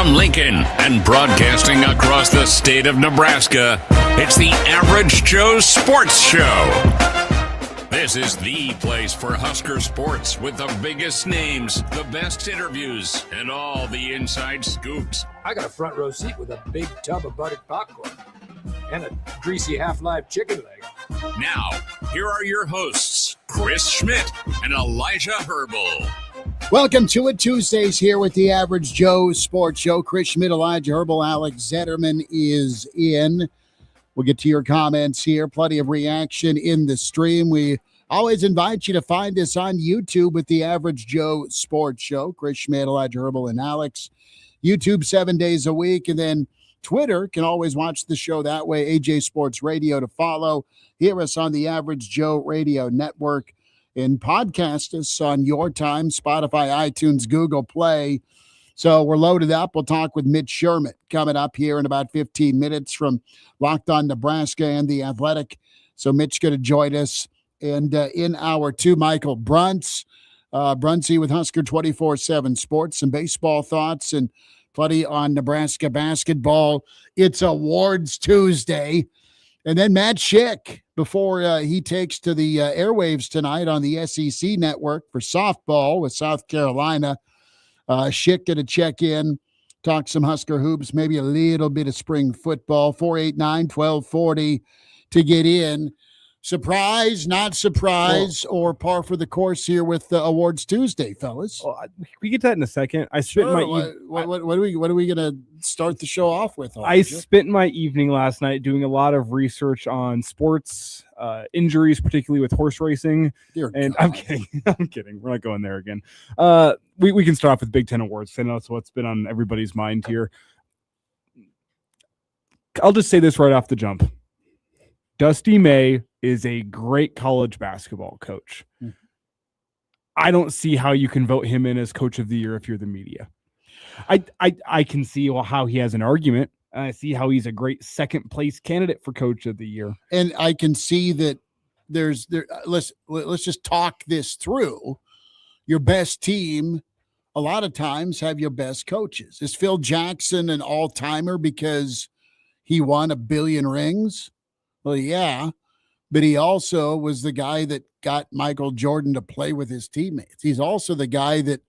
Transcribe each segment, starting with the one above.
From Lincoln and broadcasting across the state of Nebraska, it's the Average Joe Sports Show. This is the place for Husker sports with the biggest names, the best interviews, and all the inside scoops. I got a front row seat with a big tub of buttered popcorn and a greasy half-live chicken leg. Now, here are your hosts, Chris Schmidt and Elijah Herbel. Welcome to it. Tuesdays here with the Average Joe Sports Show. Chris Schmidt, Elijah Herbel, Alex Zetterman is in. We'll get to your comments here. Plenty of reaction in the stream. We always invite you to find us on YouTube with the Average Joe Sports Show. Chris Schmidt, Elijah Herbel, and Alex. YouTube 7 days a week. And then Twitter, can always watch the show that way. AJ Sports Radio to follow. Hear us on the Average Joe Radio Network. And podcast us on your time, Spotify, iTunes, Google Play. So we're loaded up. We'll talk with Mitch Sherman coming up here in about 15 minutes from Locked On Nebraska and The Athletic. So Mitch going to join us. And in hour two, Michael Bruntz. Bruntsy with Husker 24/7 Sports, some baseball thoughts, and plenty on Nebraska basketball. It's Awards Tuesday. And then Matt Schick, before he takes to the airwaves tonight on the SEC network for softball with South Carolina. Schick going to check in, talk some Husker hoops, maybe a little bit of spring football. 489-1240 to get in. Surprise, not surprise, or par for the course here with the Awards Tuesday, fellas. Well, we get to that in a second. I spent what are we going to start the show off with? I spent my evening last night doing a lot of research on sports injuries, particularly with horse racing. Dear and God. I'm kidding. I'm kidding. We're not going there again. We can start off with Big Ten awards. I know that's what's been on everybody's mind here. I'll just say this right off the jump. Dusty May is a great college basketball coach. I don't see how you can vote him in as coach of the year if you're the media. I can see how he has an argument. I see how he's a great second place candidate for coach of the year. And I can see that let's just talk this through. Your best team a lot of times have your best coaches. Is Phil Jackson an all-timer because he won 1 billion rings? Well, yeah, but he also was the guy that got Michael Jordan to play with his teammates. He's also the guy that,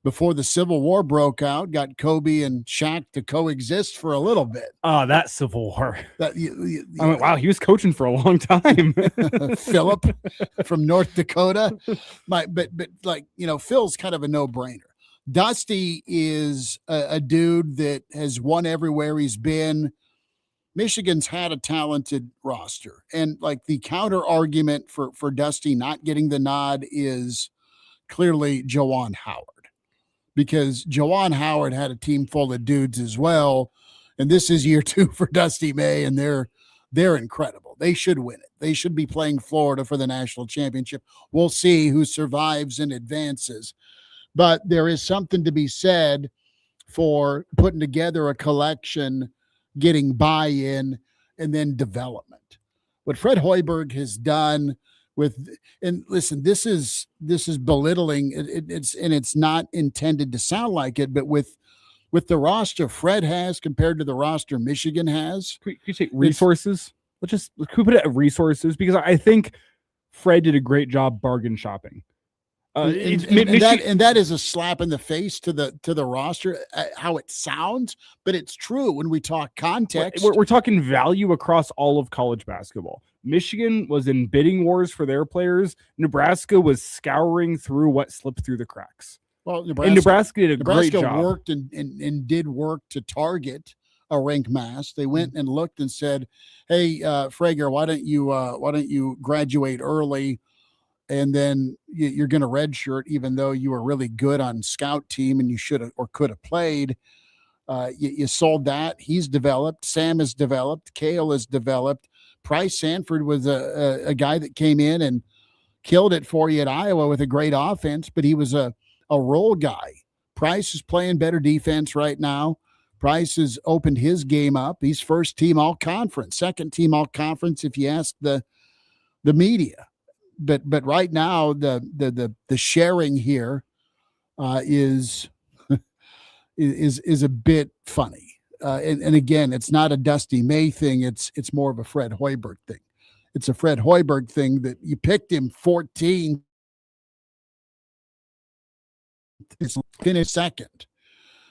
before the Civil War broke out, got Kobe and Shaq to coexist for a little bit. Oh, that Civil War. I mean, wow, he was coaching for a long time. Philip from North Dakota. But Phil's kind of a no-brainer. Dusty is a dude that has won everywhere he's been. Michigan's had a talented roster, and like the counter argument for Dusty not getting the nod is clearly Juwan Howard, because Juwan Howard had a team full of dudes as well. And this is year 2 for Dusty May, and they're incredible. They should win it. They should be playing Florida for the national championship. We'll see who survives and advances, but there is something to be said for putting together a collection, getting buy-in, and then development. What Fred Hoiberg has done and listen, this is belittling. It's not intended to sound like it, but with the roster Fred has compared to the roster Michigan has. Can you take resources? Can we put it at resources? Because I think Fred did a great job bargain shopping. And that is a slap in the face to the roster, how it sounds, but it's true when we talk context. We're talking value across all of college basketball. Michigan was in bidding wars for their players. Nebraska was scouring through what slipped through the cracks. Well, Nebraska did a great job. Nebraska worked and did work to target a rank mass. They went and looked and said, "Hey, Frager, why don't you graduate early?" And then you're going to redshirt, even though you were really good on scout team and you should have or could have played. You sold that. He's developed. Sam has developed. Cale has developed. Price Sanford was a guy that came in and killed it for you at Iowa with a great offense, but he was a role guy. Price is playing better defense right now. Price has opened his game up. He's first team all conference, second team all conference if you ask the media. But right now the sharing here is is a bit funny. And again, it's not a Dusty May thing. It's more of a Fred Hoiberg thing. It's a Fred Hoiberg thing that you picked him 14th, finished second.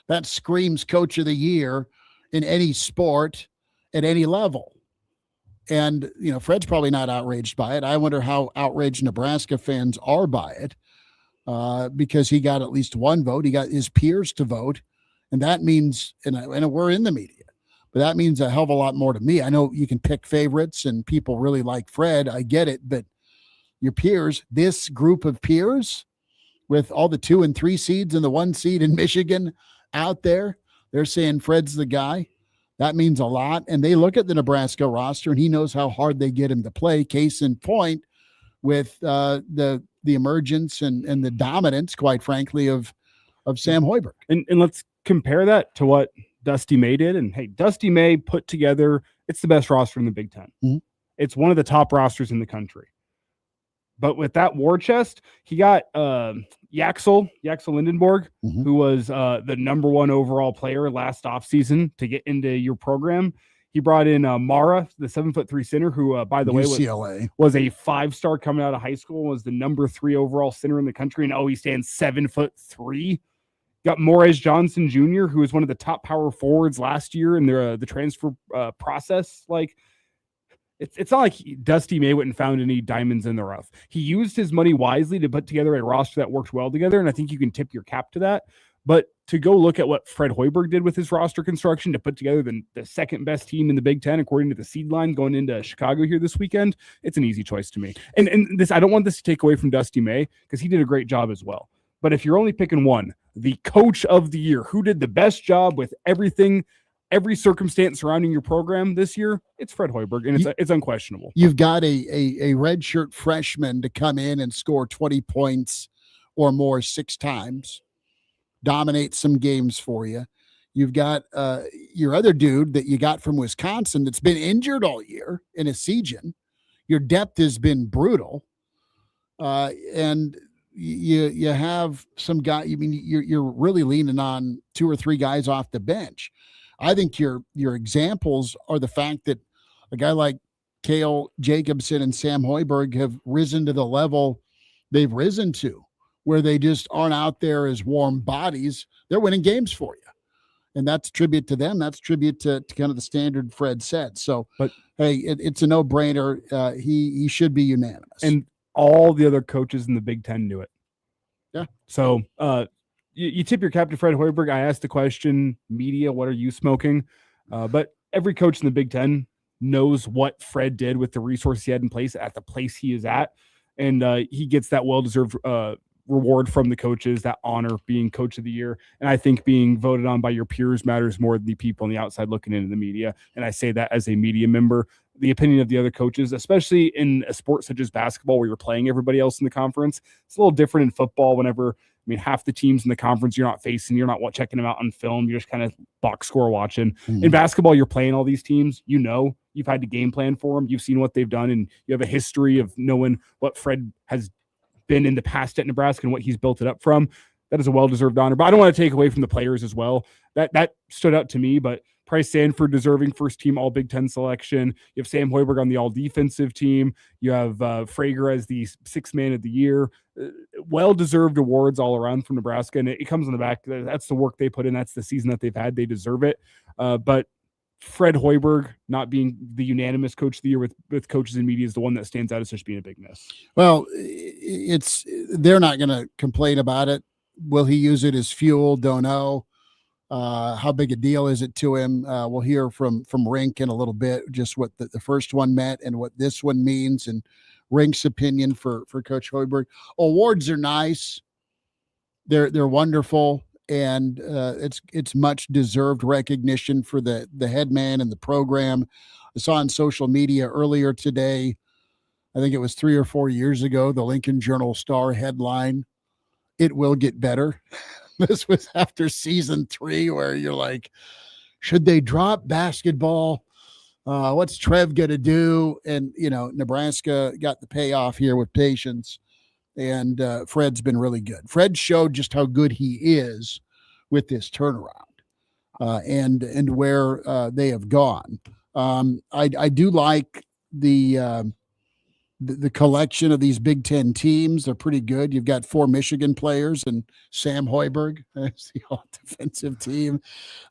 That screams coach of the year in any sport at any level. And, Fred's probably not outraged by it. I wonder how outraged Nebraska fans are by it, because he got at least one vote. He got his peers to vote. And that means, and we're in the media, but that means a hell of a lot more to me. I know you can pick favorites and people really like Fred. I get it. But your peers, this group of peers with all the 2 and 3 seeds and the 1 seed in Michigan out there, they're saying Fred's the guy. That means a lot. And they look at the Nebraska roster and he knows how hard they get him to play. Case in point with the emergence and the dominance, quite frankly, of Sam Hoiberg. And let's compare that to what Dusty May did. And hey, Dusty May put together, it's the best roster in the Big Ten. Mm-hmm. It's one of the top rosters in the country. But with that war chest, he got Yaxel Lindenborg, mm-hmm. who was the number 1 overall player last offseason to get into your program. He brought in Mara, the 7'3" center, who, by the UCLA. way, was a 5-star coming out of high school, was the number 3 overall center in the country, and he stands 7'3". Got Morez Johnson Jr., who was one of the top power forwards last year in the transfer process. Like, it's not like Dusty May went and found any diamonds in the rough. He used his money wisely to put together a roster that worked well together, and I think you can tip your cap to that. But to go look at what Fred Hoiberg did with his roster construction to put together the second best team in the Big Ten, according to the seed line going into Chicago here this weekend, it's an easy choice to me. And this, I don't want this to take away from Dusty May because he did a great job as well. But if you're only picking one, the coach of the year, who did the best job with everything, every circumstance surrounding your program this year, it's Fred Hoiberg, and it's unquestionable. You've got a redshirt freshman to come in and score 20 points or more 6 times, dominate some games for you. You've got your other dude that you got from Wisconsin that's been injured all year in a Sejan. Your depth has been brutal. And you have some guy. I mean, you're really leaning on 2 or 3 guys off the bench. I think your examples are the fact that a guy like Cale Jacobson and Sam Hoiberg have risen to the level they've risen to, where they just aren't out there as warm bodies. They're winning games for you. And that's a tribute to them. That's a tribute to kind of the standard Fred set. So, but hey, it's a no-brainer. He should be unanimous. And all the other coaches in the Big Ten knew it. Yeah. So you tip your cap to Fred Hoiberg. I asked the question, media, what are you smoking? But every coach in the Big Ten knows what Fred did with the resources he had in place at the place he is at. And he gets that well-deserved reward from the coaches, that honor, being coach of the year. And I think being voted on by your peers matters more than the people on the outside looking into the media. And I say that as a media member. The opinion of the other coaches, especially in a sport such as basketball where you're playing everybody else in the conference, it's a little different in football whenever, I mean, half the teams in the conference you're not facing, you're not checking them out on film, you're just kind of box score watching. Mm-hmm. In basketball, you're playing all these teams, you've had to game plan for them, you've seen what they've done, and you have a history of knowing what Fred has been in the past at Nebraska and what he's built it up from. That is a well-deserved honor. But I don't want to take away from the players as well. That stood out to me, but Price Sanford deserving first team all Big Ten selection. You have Sam Hoiberg on the all defensive team. You have Frager as the 6th man of the year. Well-deserved awards all around from Nebraska. And it comes on the back. That's the work they put in. That's the season that they've had. They deserve it. But Fred Hoiberg not being the unanimous coach of the year with coaches and media is the one that stands out as just being a big miss. Well, they're not going to complain about it. Will he use it as fuel? Don't know. How big a deal is it to him? We'll hear from Rink in a little bit, just what the first one meant and what this one means, and Rink's opinion for Coach Hoiberg. Awards are nice. They're wonderful. And it's much deserved recognition for the head man and the program. I saw on social media earlier today, I think it was 3 or 4 years ago, the Lincoln Journal-Star headline, "It will get better." This was after season 3, where you're like, should they drop basketball? What's Trev going to do? And, Nebraska got the payoff here with patience. And Fred's been really good. Fred showed just how good he is with this turnaround and where they have gone. I do like the collection of these Big Ten teams. They're pretty good. You've got 4 Michigan players and Sam Hoiberg. That's the all-defensive team.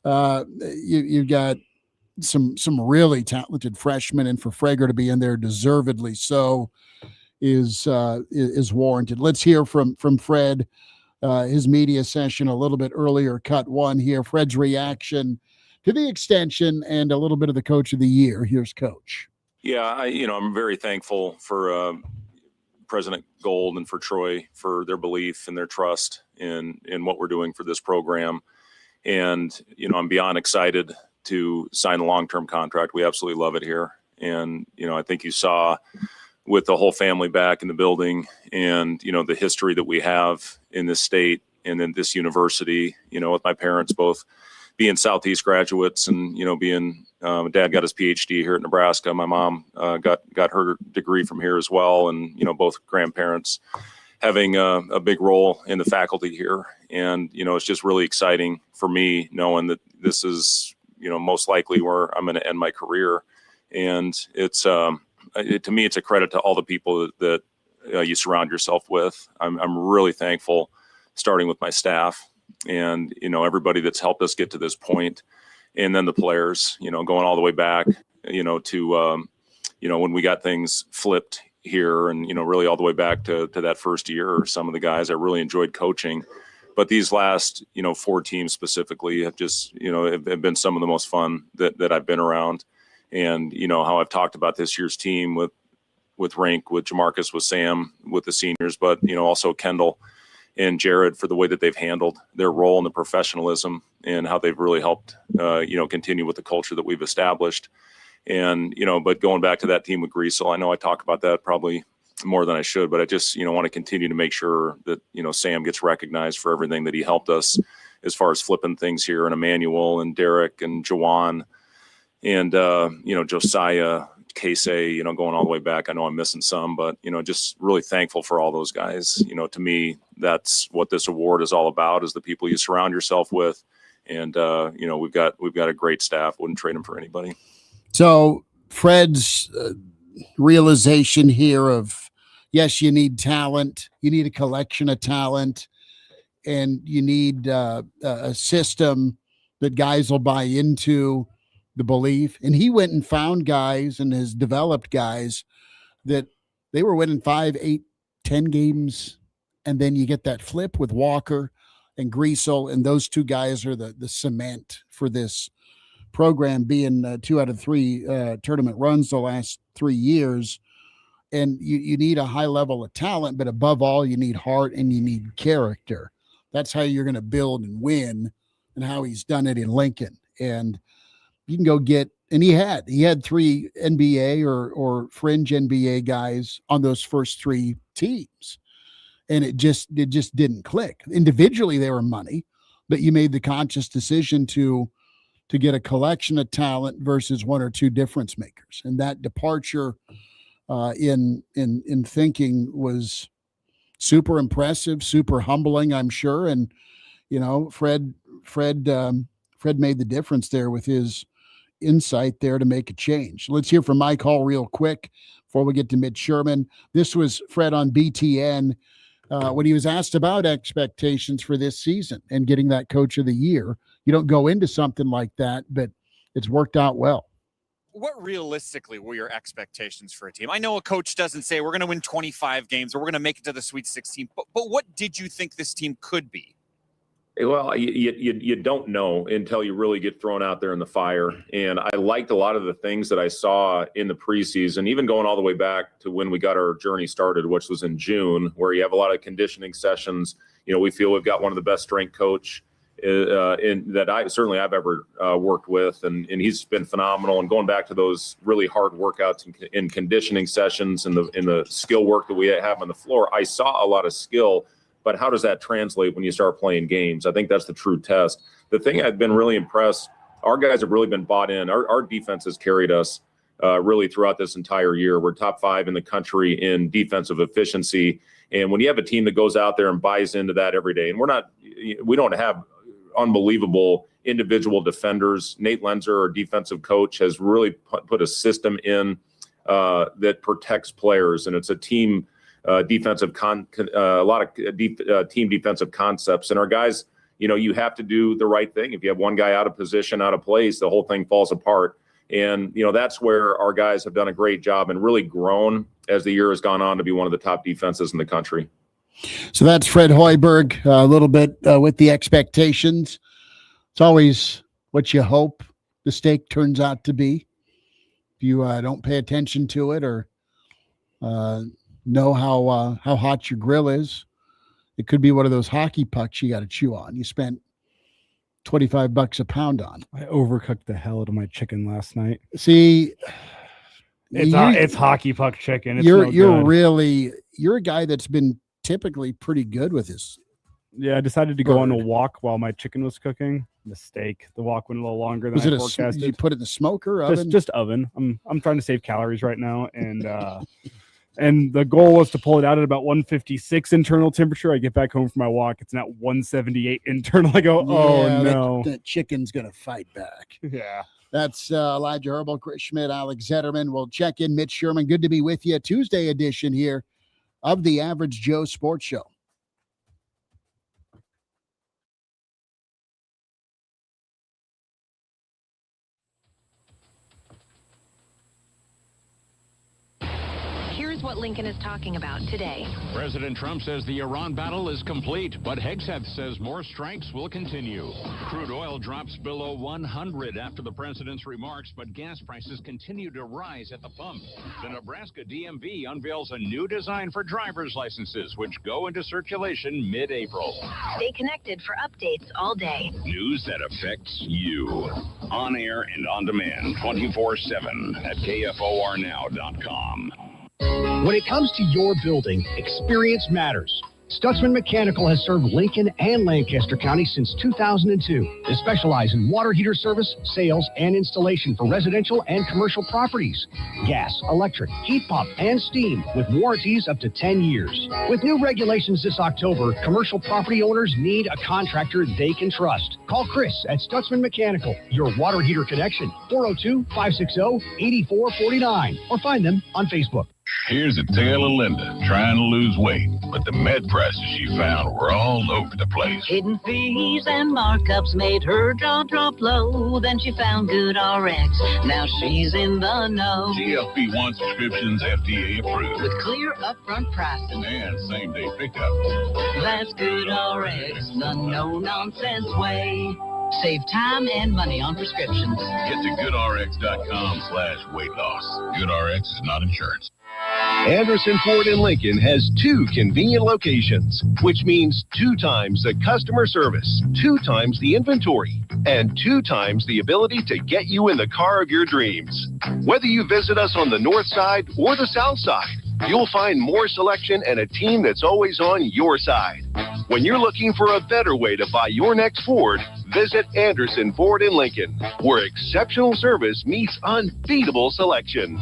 You've got some really talented freshmen, and for Frager to be in there deservedly so is warranted. Let's hear from Fred, his media session a little bit earlier, cut 1 here. Fred's reaction to the extension and a little bit of the Coach of the Year. Here's Coach. Yeah, I'm very thankful for President Gold and for Troy for their belief and their trust in what we're doing for this program. And, I'm beyond excited to sign a long-term contract. We absolutely love it here. And, I think you saw with the whole family back in the building and, the history that we have in this state and in this university, with my parents both being Southeast graduates and, being Dad got his PhD here at Nebraska. My mom got her degree from here as well. And, both grandparents having a big role in the faculty here. And, it's just really exciting for me knowing that this is, most likely where I'm going to end my career. And it's, to me, it's a credit to all the people that you surround yourself with. I'm really thankful, starting with my staff and, everybody that's helped us get to this point. And then the players, going all the way back, to, when we got things flipped here and, really all the way back to that first year. Or some of the guys I really enjoyed coaching. But these last, 4 teams specifically have just, have been some of the most fun that I've been around. And, how I've talked about this year's team with Rink, with Jamarcus, with Sam, with the seniors, but, also Kendall and Jared for the way that they've handled their role and the professionalism and how they've really helped, continue with the culture that we've established. And, but going back to that team with Griesel, I know I talk about that probably more than I should, but I just, want to continue to make sure that, Sam gets recognized for everything that he helped us as far as flipping things here, and Emmanuel and Derek and Jawan and, Josiah, Casey, going all the way back. I know I'm missing some, but, just really thankful for all those guys. To me, that's what this award is all about, is the people you surround yourself with. And, we've got a great staff. Wouldn't trade them for anybody. So Fred's realization here of, yes, you need talent. You need a collection of talent, and you need a system that guys will buy into, the belief. And he went and found guys and has developed guys that they were winning 5, 8, 10 games. And then you get that flip with Walker and Griesel, and those 2 guys are the cement for this program, being 2 out of 3 tournament runs the last 3 years. And you need a high level of talent, but above all, you need heart and you need character. That's how you're going to build and win, and how he's done it in Lincoln. And you can go get, and he had 3 NBA or fringe NBA guys on those first 3 teams. And it just didn't click. Individually, they were money, but you made the conscious decision to get a collection of talent versus 1 or 2 difference makers. And that departure in thinking was super impressive, super humbling, I'm sure. And, Fred made the difference there with his insight there to make a change. Let's hear from Mike Hall real quick before we get to Mitch Sherman. This was Fred on BTN when he was asked about expectations for this season and getting that Coach of the Year. You don't go into something like that, but it's worked out well. What realistically were your expectations for a team? I know a coach doesn't say we're going to win 25 games or we're going to make it to the Sweet 16, but what did you think this team could be? Well, you don't know until you really get thrown out there in the fire. And I liked a lot of the things that I saw in the preseason, even going all the way back to when we got our journey started, which was in June, where you have a lot of conditioning sessions. We feel we've got one of the best strength coach I've ever worked with, and he's been phenomenal. And going back to those really hard workouts in conditioning sessions and the skill work that we have on the floor, I saw a lot of skill. But how does that translate when you start playing games? I think that's the true test. The thing I've been really impressed, our guys have really been bought in. Our defense has carried us really throughout this entire year. We're top 5 in the country in defensive efficiency. And when you have a team that goes out there and buys into that every day, and we don't have unbelievable individual defenders. Nate Lenzer, our defensive coach, has really put a system in that protects players, and it's a team defensive a lot of team defensive concepts. And our guys, you have to do the right thing. If you have one guy out of position, out of place, the whole thing falls apart. And that's where our guys have done a great job and really grown as the year has gone on to be one of the top defenses in the country. So that's Fred Hoiberg, a little bit with the expectations. It's always what you hope the steak turns out to be. If you don't pay attention to it or know how hot your grill is, it could be one of those hockey pucks you got to chew on. You spent $25 a pound on. I overcooked the hell out of my chicken last night. See, it's hockey puck chicken. It's you're a guy that's been typically pretty good with this. Yeah, I decided to go on a walk while my chicken was cooking. Mistake. The walk went a little longer than I forecasted. Did you put it in the smoker oven? Just oven. I'm trying to save calories right now, and and the goal was to pull it out at about 156 internal temperature. I get back home from my walk. It's now 178 internal. I go, oh no, that chicken's gonna fight back. Yeah. That's Elijah Herbel, Chris Schmidt, Alex Zetterman. We'll check in. Mitch Sherman, good to be with you. Tuesday edition here of the Average Joe Sports Show. Here's what Lincoln is talking about today. President Trump says the Iran battle is complete, but Hegseth says more strikes will continue. Crude oil drops below 100 after the president's remarks, but gas prices continue to rise at the pump. The Nebraska DMV unveils a new design for driver's licenses, which go into circulation mid-April. Stay connected for updates all day. News that affects you. On air and on demand, 24/7 at KFORnow.com. When it comes to your building, experience matters. Stutzman Mechanical has served Lincoln and Lancaster County since 2002. They specialize in water heater service, sales, and installation for residential and commercial properties. Gas, electric, heat pump, and steam with warranties up to 10 years. With new regulations this October, commercial property owners need a contractor they can trust. Call Chris at Stutzman Mechanical, your water heater connection, 402-560-8449, or find them on Facebook. Here's a tale of Linda trying to lose weight, but the med prices she found were all over the place. Hidden fees and markups made her jaw drop low. Then she found Good RX. Now she's in the know. GLP-1 subscriptions FDA approved. With clear upfront pricing. And same-day pickup. That's Good RX, the no-nonsense way. Save time and money on prescriptions. Get to goodrx.com/weight loss. GoodRx is not insurance. Anderson Ford in Lincoln has 2 convenient locations, which means 2 times the customer service, 2 times the inventory, and 2 times the ability to get you in the car of your dreams. Whether you visit us on the north side or the south side, you'll find more selection and a team that's always on your side. When you're looking for a better way to buy your next Ford, visit Anderson Ford in Lincoln, where exceptional service meets unbeatable selection.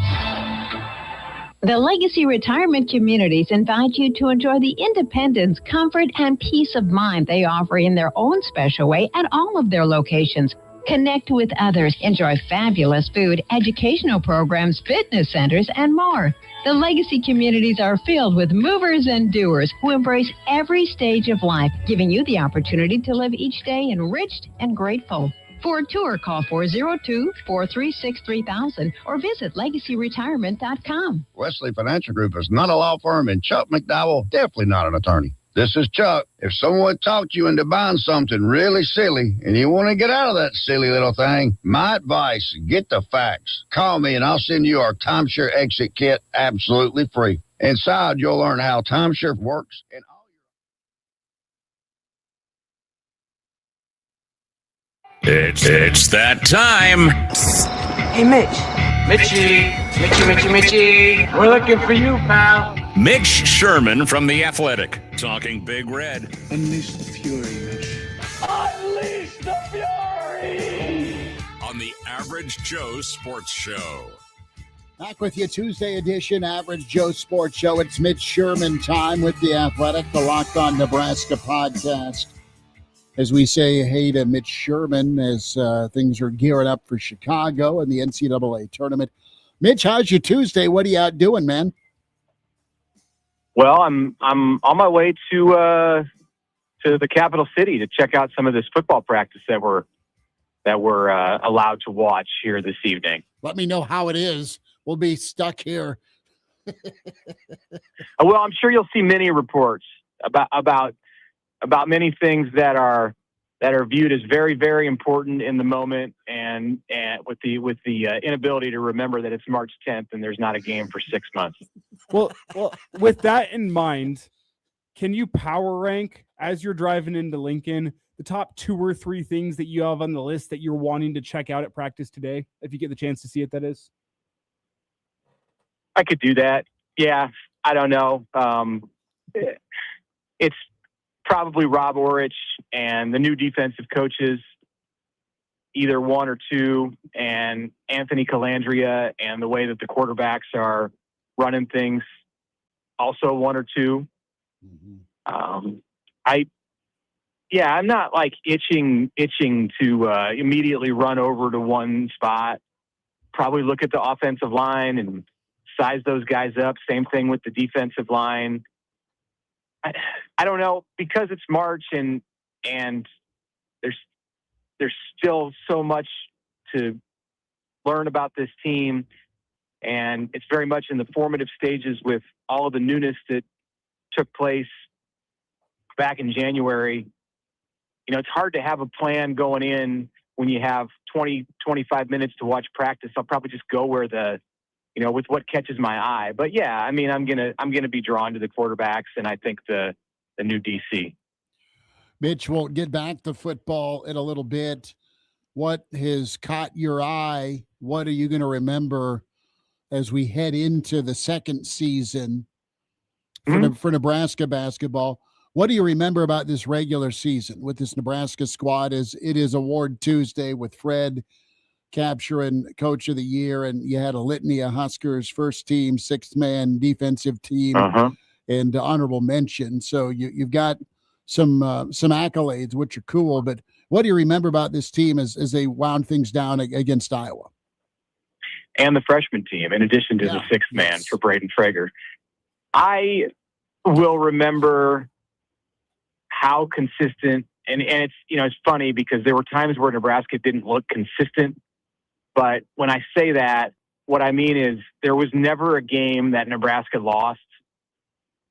The Legacy Retirement Communities invite you to enjoy the independence, comfort, and peace of mind they offer in their own special way at all of their locations. Connect with others, enjoy fabulous food, educational programs, fitness centers, and more. The Legacy communities are filled with movers and doers who embrace every stage of life, giving you the opportunity to live each day enriched and grateful. For a tour, call 402-436-3000 or visit legacyretirement.com. Wesley Financial Group is not a law firm, and Chuck McDowell, definitely not an attorney. This is Chuck. If someone talked you into buying something really silly and you want to get out of that silly little thing, my advice, get the facts. Call me and I'll send you our timeshare exit kit absolutely free. Inside, you'll learn how timeshare works and It's that time. Hey, Mitch. Mitchie. We're looking for you, pal. Mitch Sherman from The Athletic, talking Big Red. Unleash the fury, Mitch. Unleash the fury! On the Average Joe Sports Show. Back with you, Tuesday edition, Average Joe Sports Show. It's Mitch Sherman time with The Athletic, the Locked On Nebraska podcast. as we say hey to Mitch Sherman as things are gearing up for Chicago and the NCAA tournament. Mitch, how's your Tuesday? What are you out doing, man? Well, I'm on my way to the capital city to check out some of this football practice that we're allowed to watch here this evening. Let me know how it is. We'll be stuck here. Well, I'm sure you'll see many reports about many things that are viewed as very, very important in the moment, and with the inability to remember that it's March 10th and there's not a game for 6 months. Well, with that in mind, can you power rank as you're driving into Lincoln the top 2 or 3 things that you have on the list that you're wanting to check out at practice today, if you get the chance to see it, that is? I could do that. Yeah, I don't know. It's probably Rob Orich and the new defensive coaches, either 1 or 2, and Anthony Calandria and the way that the quarterbacks are running things, also 1 or 2. Mm-hmm. I'm not like itching to immediately run over to one spot. Probably look at the offensive line and size those guys up. Same thing with the defensive line. I don't know, because it's March and there's still so much to learn about this team, and it's very much in the formative stages with all of the newness that took place back in January. It's hard to have a plan going in when you have 20, 25 minutes to watch practice. I'll probably just go where with what catches my eye. But yeah, I mean, I'm gonna be drawn to the quarterbacks, and I think the new DC. Mitch, we'll get back to football in a little bit. What has caught your eye? What are you going to remember as we head into the second season for Nebraska basketball? What do you remember about this regular season with this Nebraska squad? As it is Award Tuesday with Fred capturing Coach of the Year, and you had a litany of Huskers, first team, 6th-man defensive team, and honorable mention. So you've got some accolades, which are cool. But what do you remember about this team as they wound things down against Iowa? And the freshman team, in addition to the 6th man for Braden Frager. I will remember how consistent, and it's, it's funny because there were times where Nebraska didn't look consistent. But when I say that, what I mean is there was never a game that Nebraska lost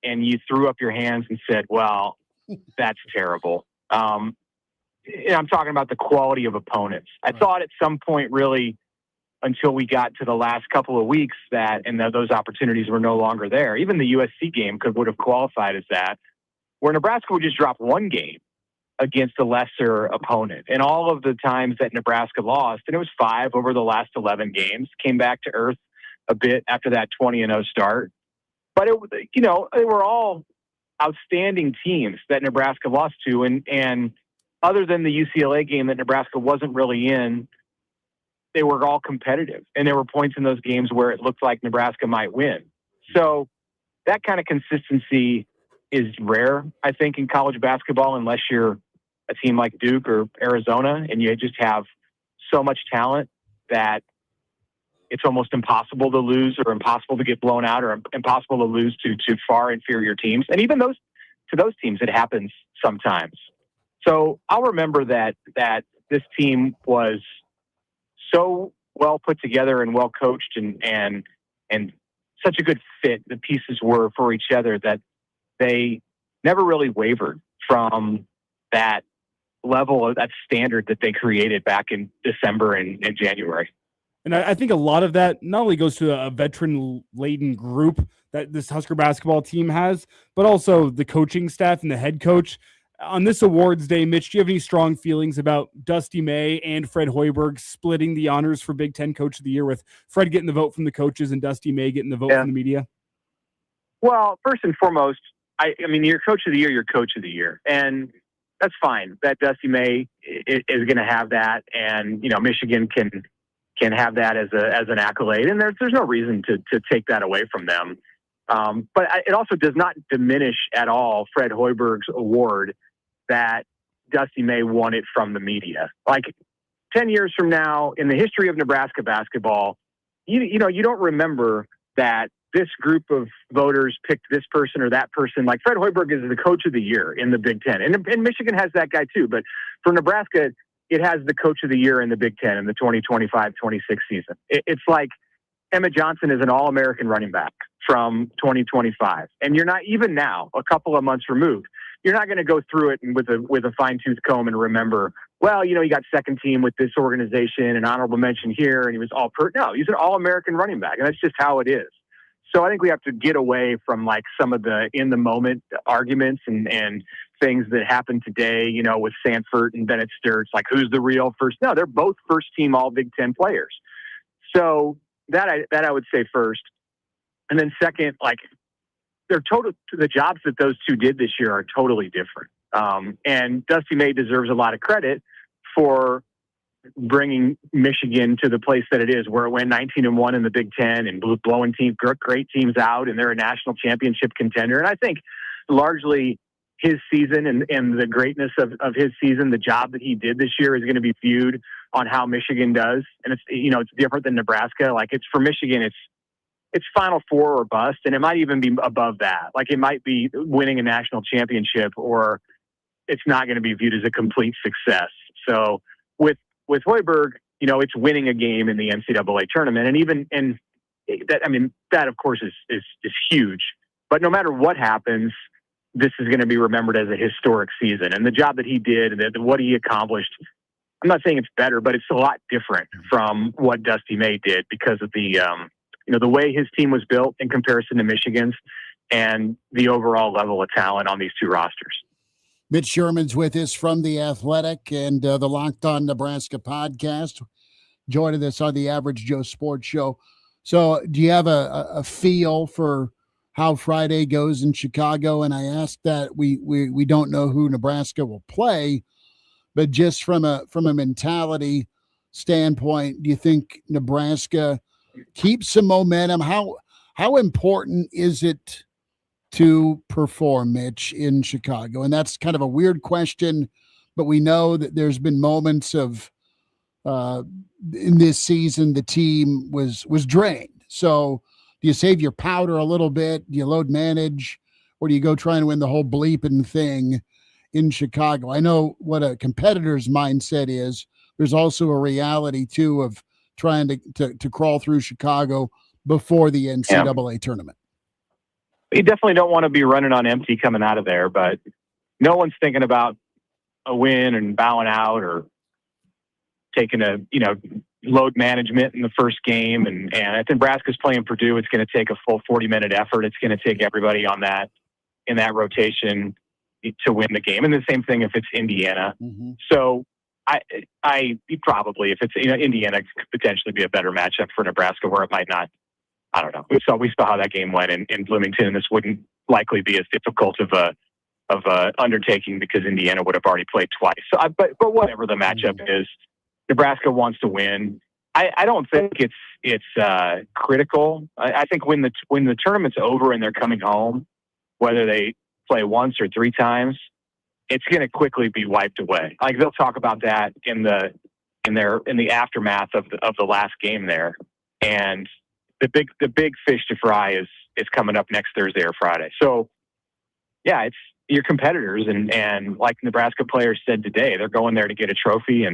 and you threw up your hands and said, well, that's terrible. I'm talking about the quality of opponents. I thought at some point, really, until we got to the last couple of weeks, those opportunities were no longer there. Even the USC game would have qualified as that, where Nebraska would just drop one game against a lesser opponent. And all of the times that Nebraska lost, and it was 5 over the last 11 games, came back to earth a bit after that 20-0 start. But they were all outstanding teams that Nebraska lost to. And other than the UCLA game that Nebraska wasn't really in, they were all competitive. And there were points in those games where it looked like Nebraska might win. So that kind of consistency is rare, I think, in college basketball, unless you're a team like Duke or Arizona and you just have so much talent that it's almost impossible to lose or impossible to get blown out or impossible to lose to far inferior teams. And even to those teams, it happens sometimes. So I'll remember that this team was so well put together and well coached and such a good fit. The pieces were for each other that they never really wavered from that level of that standard that they created back in December and January. And I think a lot of that not only goes to a veteran-laden group that this Husker basketball team has, but also the coaching staff and the head coach. On this awards day, Mitch, do you have any strong feelings about Dusty May and Fred Hoiberg splitting the honors for Big Ten Coach of the Year, with Fred getting the vote from the coaches and Dusty May getting the vote from the media? Well, first and foremost, I mean, you're Coach of the Year, you're Coach of the Year. And that's fine that Dusty May is going to have that. And, Michigan can have that as an accolade. And there's no reason to take that away from them. But it also does not diminish at all Fred Hoiberg's award, that Dusty May won it from the media. Like 10 years from now, in the history of Nebraska basketball, you don't remember that this group of voters picked this person or that person. Like Fred Hoiberg is the coach of the year in the Big Ten. And Michigan has that guy too. But for Nebraska, it has the coach of the year in the Big Ten in the 2025-26 season. It's like Emma Johnson is an All-American running back from 2025. And you're not, even now, a couple of months removed, you're not going to go through it with a fine-tooth comb and remember, well, you got second team with this organization and honorable mention here, and he was no, he's an All-American running back, and that's just how it is. So I think we have to get away from like some of the in-the-moment arguments and things that happen today, with Sanford and Bennett Sturts, like who's the real first? No, they're both first-team All-Big Ten players. So that I would say first. And then second, like the jobs that those two did this year are totally different. And Dusty May deserves a lot of credit for bringing Michigan to the place that it is, where it went 19-1 in the Big Ten and blowing great teams out, and they're a national championship contender. And I think largely his season and the greatness of his season, the job that he did this year, is going to be viewed on how Michigan does. And it's different than Nebraska. Like it's for Michigan, it's Final Four or bust, and it might even be above that. Like it might be winning a national championship, or it's not going to be viewed as a complete success. So with Hoiberg, it's winning a game in the NCAA tournament, and that of course is huge. But no matter what happens, this is going to be remembered as a historic season, and the job that he did and what he accomplished. I'm not saying it's better, but it's a lot different from what Dusty May did because of the the way his team was built in comparison to Michigan's and the overall level of talent on these two rosters. Mitch Sherman's with us from The Athletic and the Locked On Nebraska podcast, joining us on the Average Joe Sports Show. So do you have a feel for how Friday goes in Chicago? And I ask that we don't know who Nebraska will play, but just from a mentality standpoint, do you think Nebraska keeps some momentum? How important is it to perform, Mitch, in Chicago? And that's kind of a weird question, but we know that there's been moments of in this season the team was drained. So do you save your powder a little bit? Do you load manage, or do you go try and win the whole bleeping thing in Chicago? I know what a competitor's mindset is. There's also a reality too of trying to crawl through Chicago before the NCAA tournament. You definitely don't want to be running on empty coming out of there, but no one's thinking about a win and bowing out or taking load management in the first game. And if Nebraska's playing Purdue, it's going to take a full 40-minute effort. It's going to take everybody in that rotation to win the game. And the same thing if it's Indiana. Mm-hmm. So I probably, if it's Indiana, could potentially be a better matchup for Nebraska, where it might not. I don't know. We saw how that game went in Bloomington, and this wouldn't likely be as difficult of a undertaking because Indiana would have already played twice. So, but whatever the matchup is, Nebraska wants to win. I don't think it's critical. I think when the tournament's over and they're coming home, whether they play once or three times, it's going to quickly be wiped away. Like they'll talk about that in the aftermath of the last game there, and the big fish to fry is coming up next Thursday or Friday. So yeah, it's your competitors, and like Nebraska players said today, they're going there to get a trophy,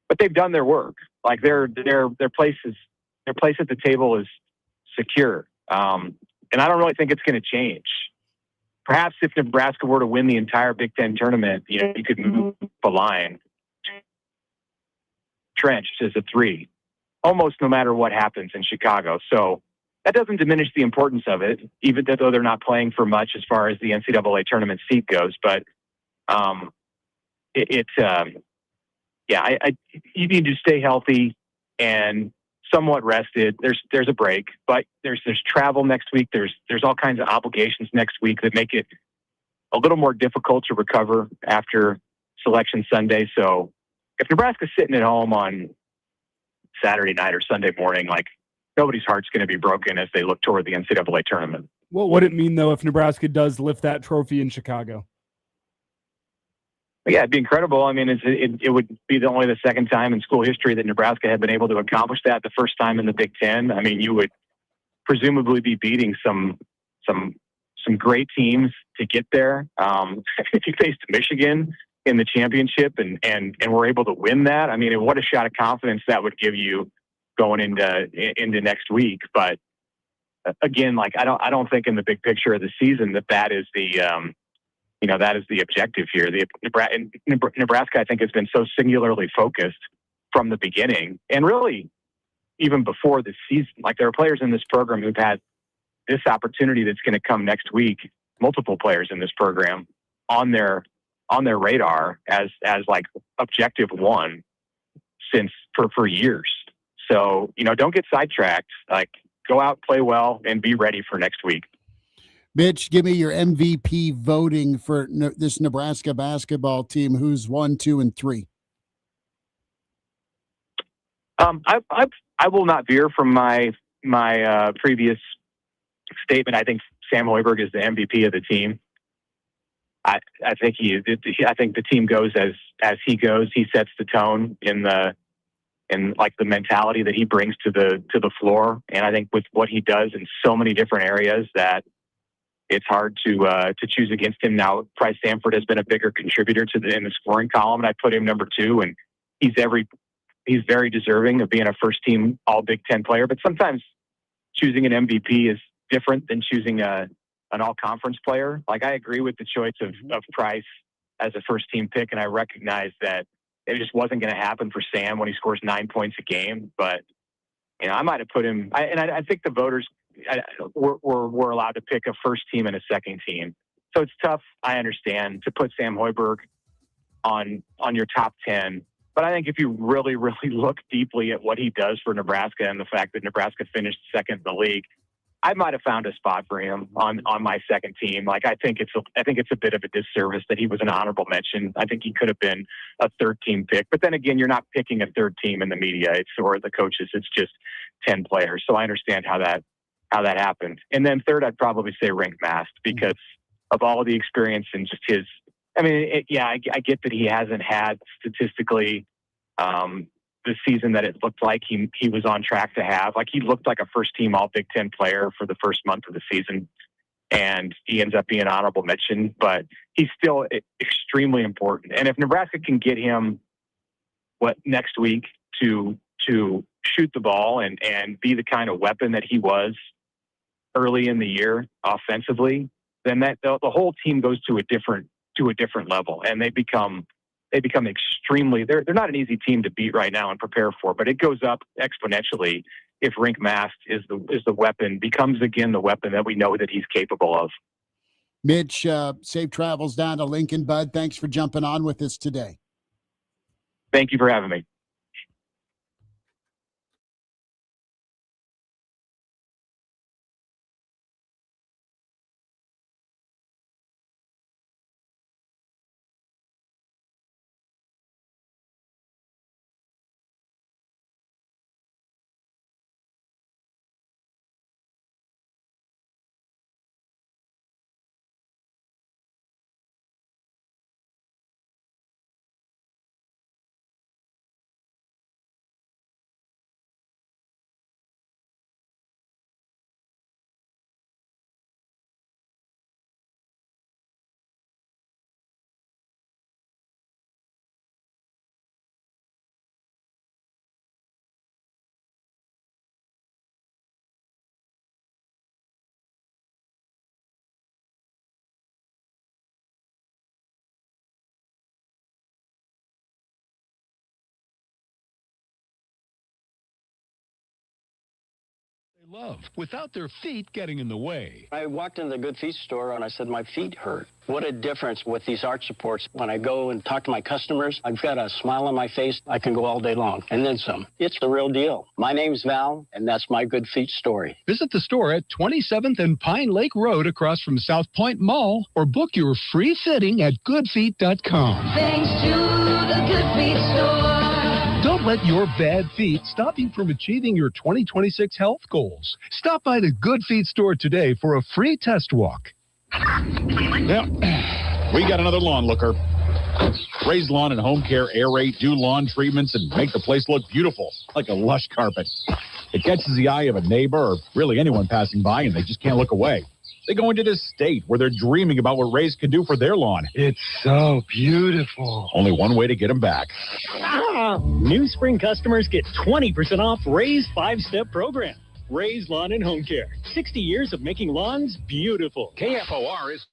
but they've done their work. Like their place at the table is secure, and I don't really think it's going to change. Perhaps if Nebraska were to win the entire Big Ten tournament, you could move the line trenched as a 3, almost no matter what happens in Chicago. So that doesn't diminish the importance of it, even though they're not playing for much as far as the NCAA tournament seat goes. But you need to stay healthy and somewhat rested. There's a break, but there's travel next week. There's all kinds of obligations next week that make it a little more difficult to recover after Selection Sunday. So if Nebraska's sitting at home on Saturday night or Sunday morning, like nobody's heart's going to be broken as they look toward the NCAA tournament. What would it mean though if Nebraska does lift that trophy in Chicago? Yeah, it'd be incredible. I mean, it would be only the second time in school history that Nebraska had been able to accomplish that. The first time in the Big Ten. I mean, you would presumably be beating some great teams to get there. If you faced Michigan in the championship and were able to win that, I mean, what a shot of confidence that would give you going into next week. But again, like I don't think in the big picture of the season that is the that is the objective here. Nebraska, I think, has been so singularly focused from the beginning, and really even before the season. Like there are players in this program who've had this opportunity that's going to come next week. Multiple players in this program on their radar as like objective one for years. So don't get sidetracked. Like go out, play well, and be ready for next week. Mitch, give me your MVP voting for this Nebraska basketball team. Who's 1, 2, and 3? I will not veer from my previous statement. I think Sam Hoiberg is the MVP of the team. I think the team goes as he goes. He sets the tone in the mentality that he brings to the floor. And I think with what he does in so many different areas that it's hard to choose against him. Now, Price Sanford has been a bigger contributor in the scoring column, and I put him number 2, and he's very deserving of being a first team all Big Ten player. But sometimes choosing an MVP is different than choosing an all conference player. Like I agree with the choice of Price as a first team pick, and I recognize that it just wasn't going to happen for Sam when he scores 9 points a game. But I might have put him. I think the voters were allowed to pick a first team and a second team. So it's tough, I understand, to put Sam Hoiberg on your top 10. But I think if you really, really look deeply at what he does for Nebraska and the fact that Nebraska finished second in the league, I might have found a spot for him on my second team. Like I think it's a bit of a disservice that he was an honorable mention. I think he could have been a third team pick. But then again, you're not picking a third team in the media or the coaches. It's just 10 players. So I understand how that happened. And then third, I'd probably say Rink Mast because of all of the experience and just his. I mean, I get that he hasn't had statistically the season that it looked like he was on track to have. Like he looked like a first team all Big Ten player for the first month of the season, and he ends up being an honorable mention, but he's still extremely important. And if Nebraska can get him next week to shoot the ball and be the kind of weapon that he was early in the year offensively, then the whole team goes to a different level, and they become extremely. They're not an easy team to beat right now and prepare for, but it goes up exponentially if Rink Mast is the weapon, becomes again the weapon that we know that he's capable of. Mitch, safe travels down to Lincoln, bud. Thanks for jumping on with us today. Thank you for having me. Love without their feet getting in the way. I walked in the Good Feet store and I said my feet hurt. What a difference with these arch supports. When I go and talk to my customers, I've got a smile on my face. I can go all day long and then some. It's the real deal. My name's Val, and that's my Good Feet story. Visit the store at 27th and Pine Lake Road across from South Point Mall, or book your free fitting at goodfeet.com. Thanks to the Good Feet store. Don't let your bad feet stop you from achieving your 2026 health goals. Stop by the Good Feet store today for a free test walk. Yeah, we got another lawn looker. Ray's Lawn and Home Care aerate, do lawn treatments, and make the place look beautiful, like a lush carpet. It catches the eye of a neighbor or really anyone passing by, and they just can't look away. They go into this state where they're dreaming about what Ray's can do for their lawn. It's so beautiful. Only one way to get them back. New spring customers get 20% off Ray's 5-step program. Ray's Lawn and Home Care. 60 years of making lawns beautiful. KFOR is...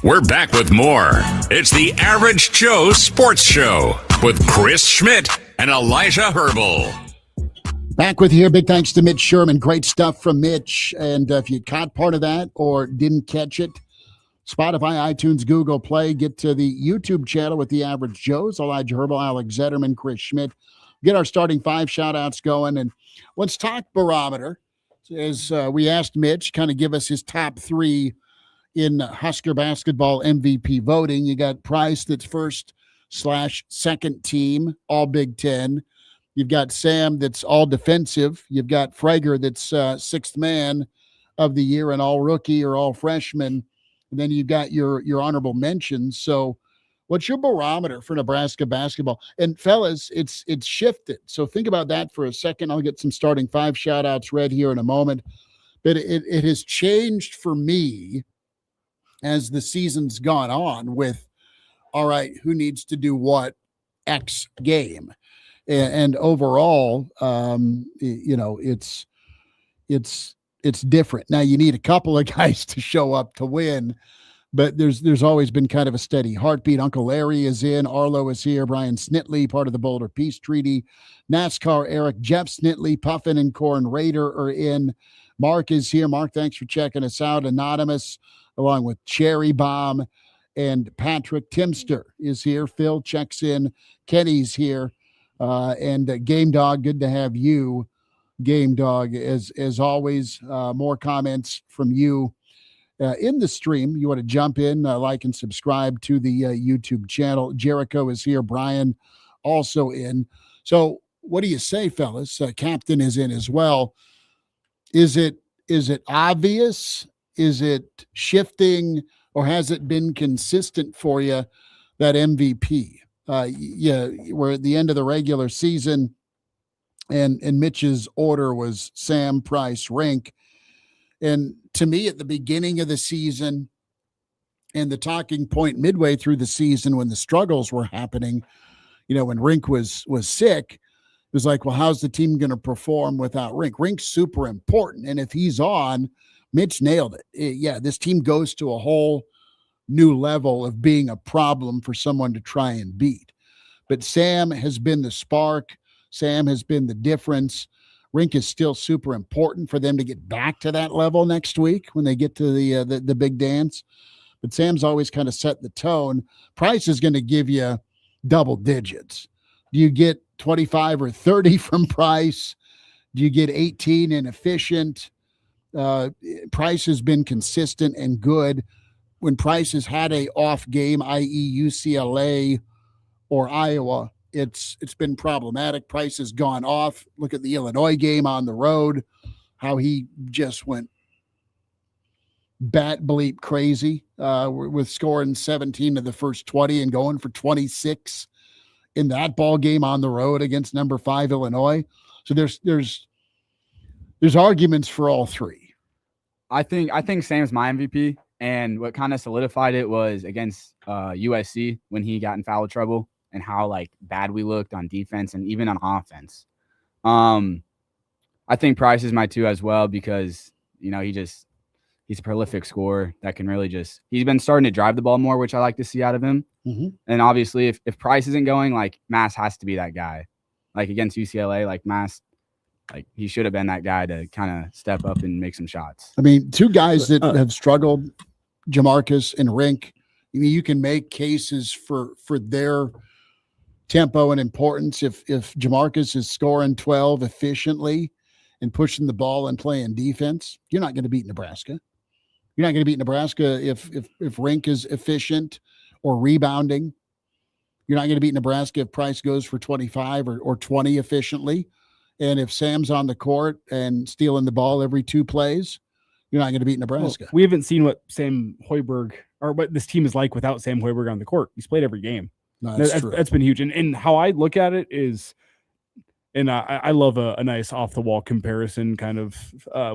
We're back with more. It's the Average Joe Sports Show with Chris Schmidt and Elijah Herbel. Back with you here. Big thanks to Mitch Sherman. Great stuff from Mitch. And if you caught part of that or didn't catch it, Spotify, iTunes, Google Play, get to the YouTube channel with the Average Joes, Elijah Herbel, Alex Zetterman, Chris Schmidt. Get our starting 5 shout-outs going. And let's talk barometer. As we asked Mitch, kind of give us his top 3 in Husker basketball MVP voting. You got Price, that's first/second team, all Big Ten. You've got Sam, that's all defensive. You've got Frager, that's sixth man of the year and all rookie or all freshman. And then you've got your honorable mentions. So what's your barometer for Nebraska basketball? And fellas, it's shifted. So think about that for a second. I'll get some starting 5 shout outs read here in a moment. But it has changed for me as the season's gone on with, all right, who needs to do what X game? And overall, it's different. Now you need a couple of guys to show up to win, but there's always been kind of a steady heartbeat. Uncle Larry is in, Arlo is here, Brian Snitley, part of the Boulder Peace Treaty, NASCAR Eric, Jeff Snitley, Puffin and Corn Raider are in. Mark is here. Mark, thanks for checking us out. Anonymous, along with Cherry Bomb and Patrick Timster is here. Phil checks in. Kenny's here. And Game Dog, good to have you, Game Dog. As always, more comments from you in the stream. You want to jump in, like and subscribe to the YouTube channel. Jericho is here. Brian also in. So what do you say, fellas? Captain is in as well. Is it obvious? Is it shifting, or has it been consistent for you, that MVP? We're at the end of the regular season, and Mitch's order was Sam, Price, Rink. And to me, at the beginning of the season and the talking point midway through the season when the struggles were happening, when Rink was sick, it was like, well, how's the team going to perform without Rink? Rink's super important. And if he's on, Mitch nailed it. This team goes to a whole new level of being a problem for someone to try and beat. But Sam has been the spark. Sam has been the difference. Rink is still super important for them to get back to that level next week when they get to the big dance. But Sam's always kind of set the tone. Price is going to give you double digits. Do you get 25 or 30 from Price? Do you get 18 and efficient? Price has been consistent and good. When Price has had a off game, i.e. UCLA or Iowa, it's been problematic. Price has gone off. Look at the Illinois game on the road, how he just went bat bleep crazy with scoring 17 of the first 20 and going for 26 in that ball game on the road against number 5 Illinois. So there's arguments for all three. I think Sam's my MVP, and what kind of solidified it was against USC when he got in foul trouble and how bad we looked on defense and even on offense. I think Price is my 2 as well because he's a prolific scorer that can really he's been starting to drive the ball more, which I like to see out of him. Mm-hmm. And obviously, if Price isn't going, Mass has to be that guy. Against UCLA, Mass. He should have been that guy to kind of step up and make some shots. I mean, 2 guys that have struggled, Jamarcus and Rink. I mean, you can make cases for their tempo and importance. If Jamarcus is scoring 12 efficiently and pushing the ball and playing defense, you're not going to beat Nebraska. You're not going to beat Nebraska if Rink is efficient or rebounding. You're not going to beat Nebraska if Price goes for 25 or 20 efficiently. And if Sam's on the court and stealing the ball every 2 plays, you're not going to beat Nebraska. Well, we haven't seen what Sam Hoiberg or what this team is like without Sam Hoiberg on the court. He's played every game. No, that's true. That's been huge. And how I look at it is, and I love a nice off the wall comparison. Kind of,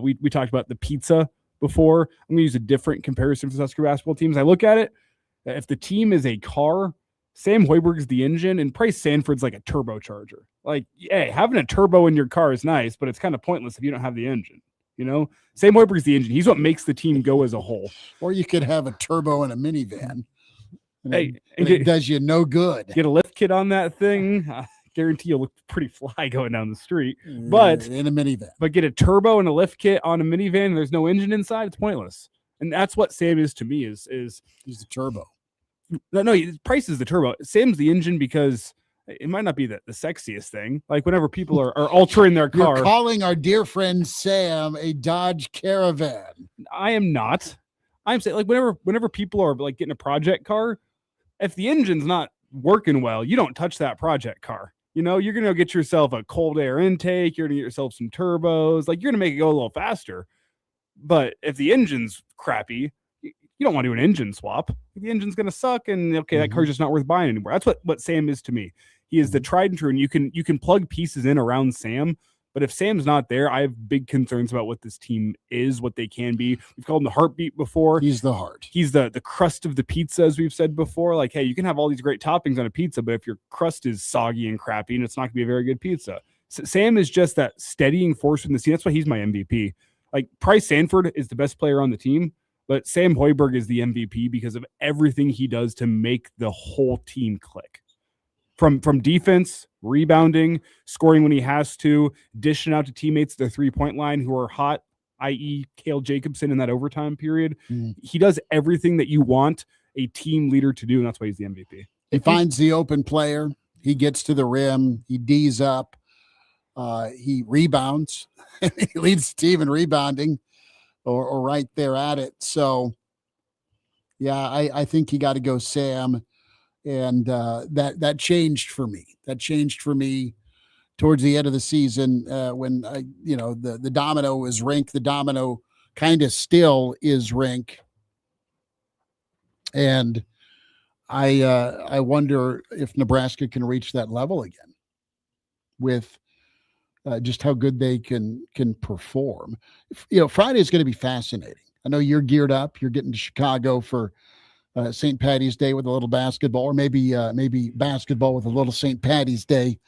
we talked about the pizza before. I'm going to use a different comparison for the Husker basketball teams. I look at it, if the team is a car, Sam Hoiberg is the engine, and Price Sanford's like a turbocharger. Like, hey, having a turbo in your car is nice, but it's kind of pointless if you don't have the engine. You know, Sam Hoiberg's the engine. He's what makes the team go as a whole. Or you could have a turbo in a minivan. And Hey, it does you no good. Get a lift kit on that thing. Guarantee you'll look pretty fly going down the street. But in a minivan. But get a turbo and a lift kit on a minivan and there's no engine inside, it's pointless. And that's what Sam is to me is he's the turbo. No, Price is the turbo. Sam's the engine because it might not be the sexiest thing. Like whenever people are altering their car. You're calling our dear friend Sam a Dodge Caravan. I am not. I'm saying like whenever people are like getting a project car, if the engine's not working well, you don't touch that project car. You know, you're going to get yourself a cold air intake. You're going to get yourself some turbos. Like, you're going to make it go a little faster. But if the engine's crappy, you don't want to do an engine swap. The engine's going to suck, and, okay, that car's just not worth buying anymore. That's what Sam is to me. He is the tried and true, and you can plug pieces in around Sam. But if Sam's not there, I have big concerns about what this team is, what they can be. We've called him the heartbeat before. He's the heart. He's the crust of the pizza, as we've said before. Like, hey, you can have all these great toppings on a pizza, but if your crust is soggy and crappy, and it's not going to be a very good pizza. Sam is just that steadying force from the scene. That's why he's my MVP. Like, Price Sanford is the best player on the team, but Sam Hoiberg is the MVP because of everything he does to make the whole team click. From defense, rebounding, scoring when he has to, dishing out to teammates at their three-point line who are hot, i.e. Cale Jacobson in that overtime period. He does everything that you want a team leader to do, and that's why he's the MVP. He finds the open player. He gets to the rim. He D's up. He rebounds. He leads the team in rebounding or right there at it. So, yeah, I think you got to go Sam. And that changed for me. That changed for me towards the end of the season when the domino was Rink. The domino kind of still is Rink. And I wonder if Nebraska can reach that level again with just how good they can perform. Friday is going to be fascinating. I know you're geared up. You're getting to Chicago for St. Patty's Day with a little basketball, or maybe basketball with a little St. Patty's Day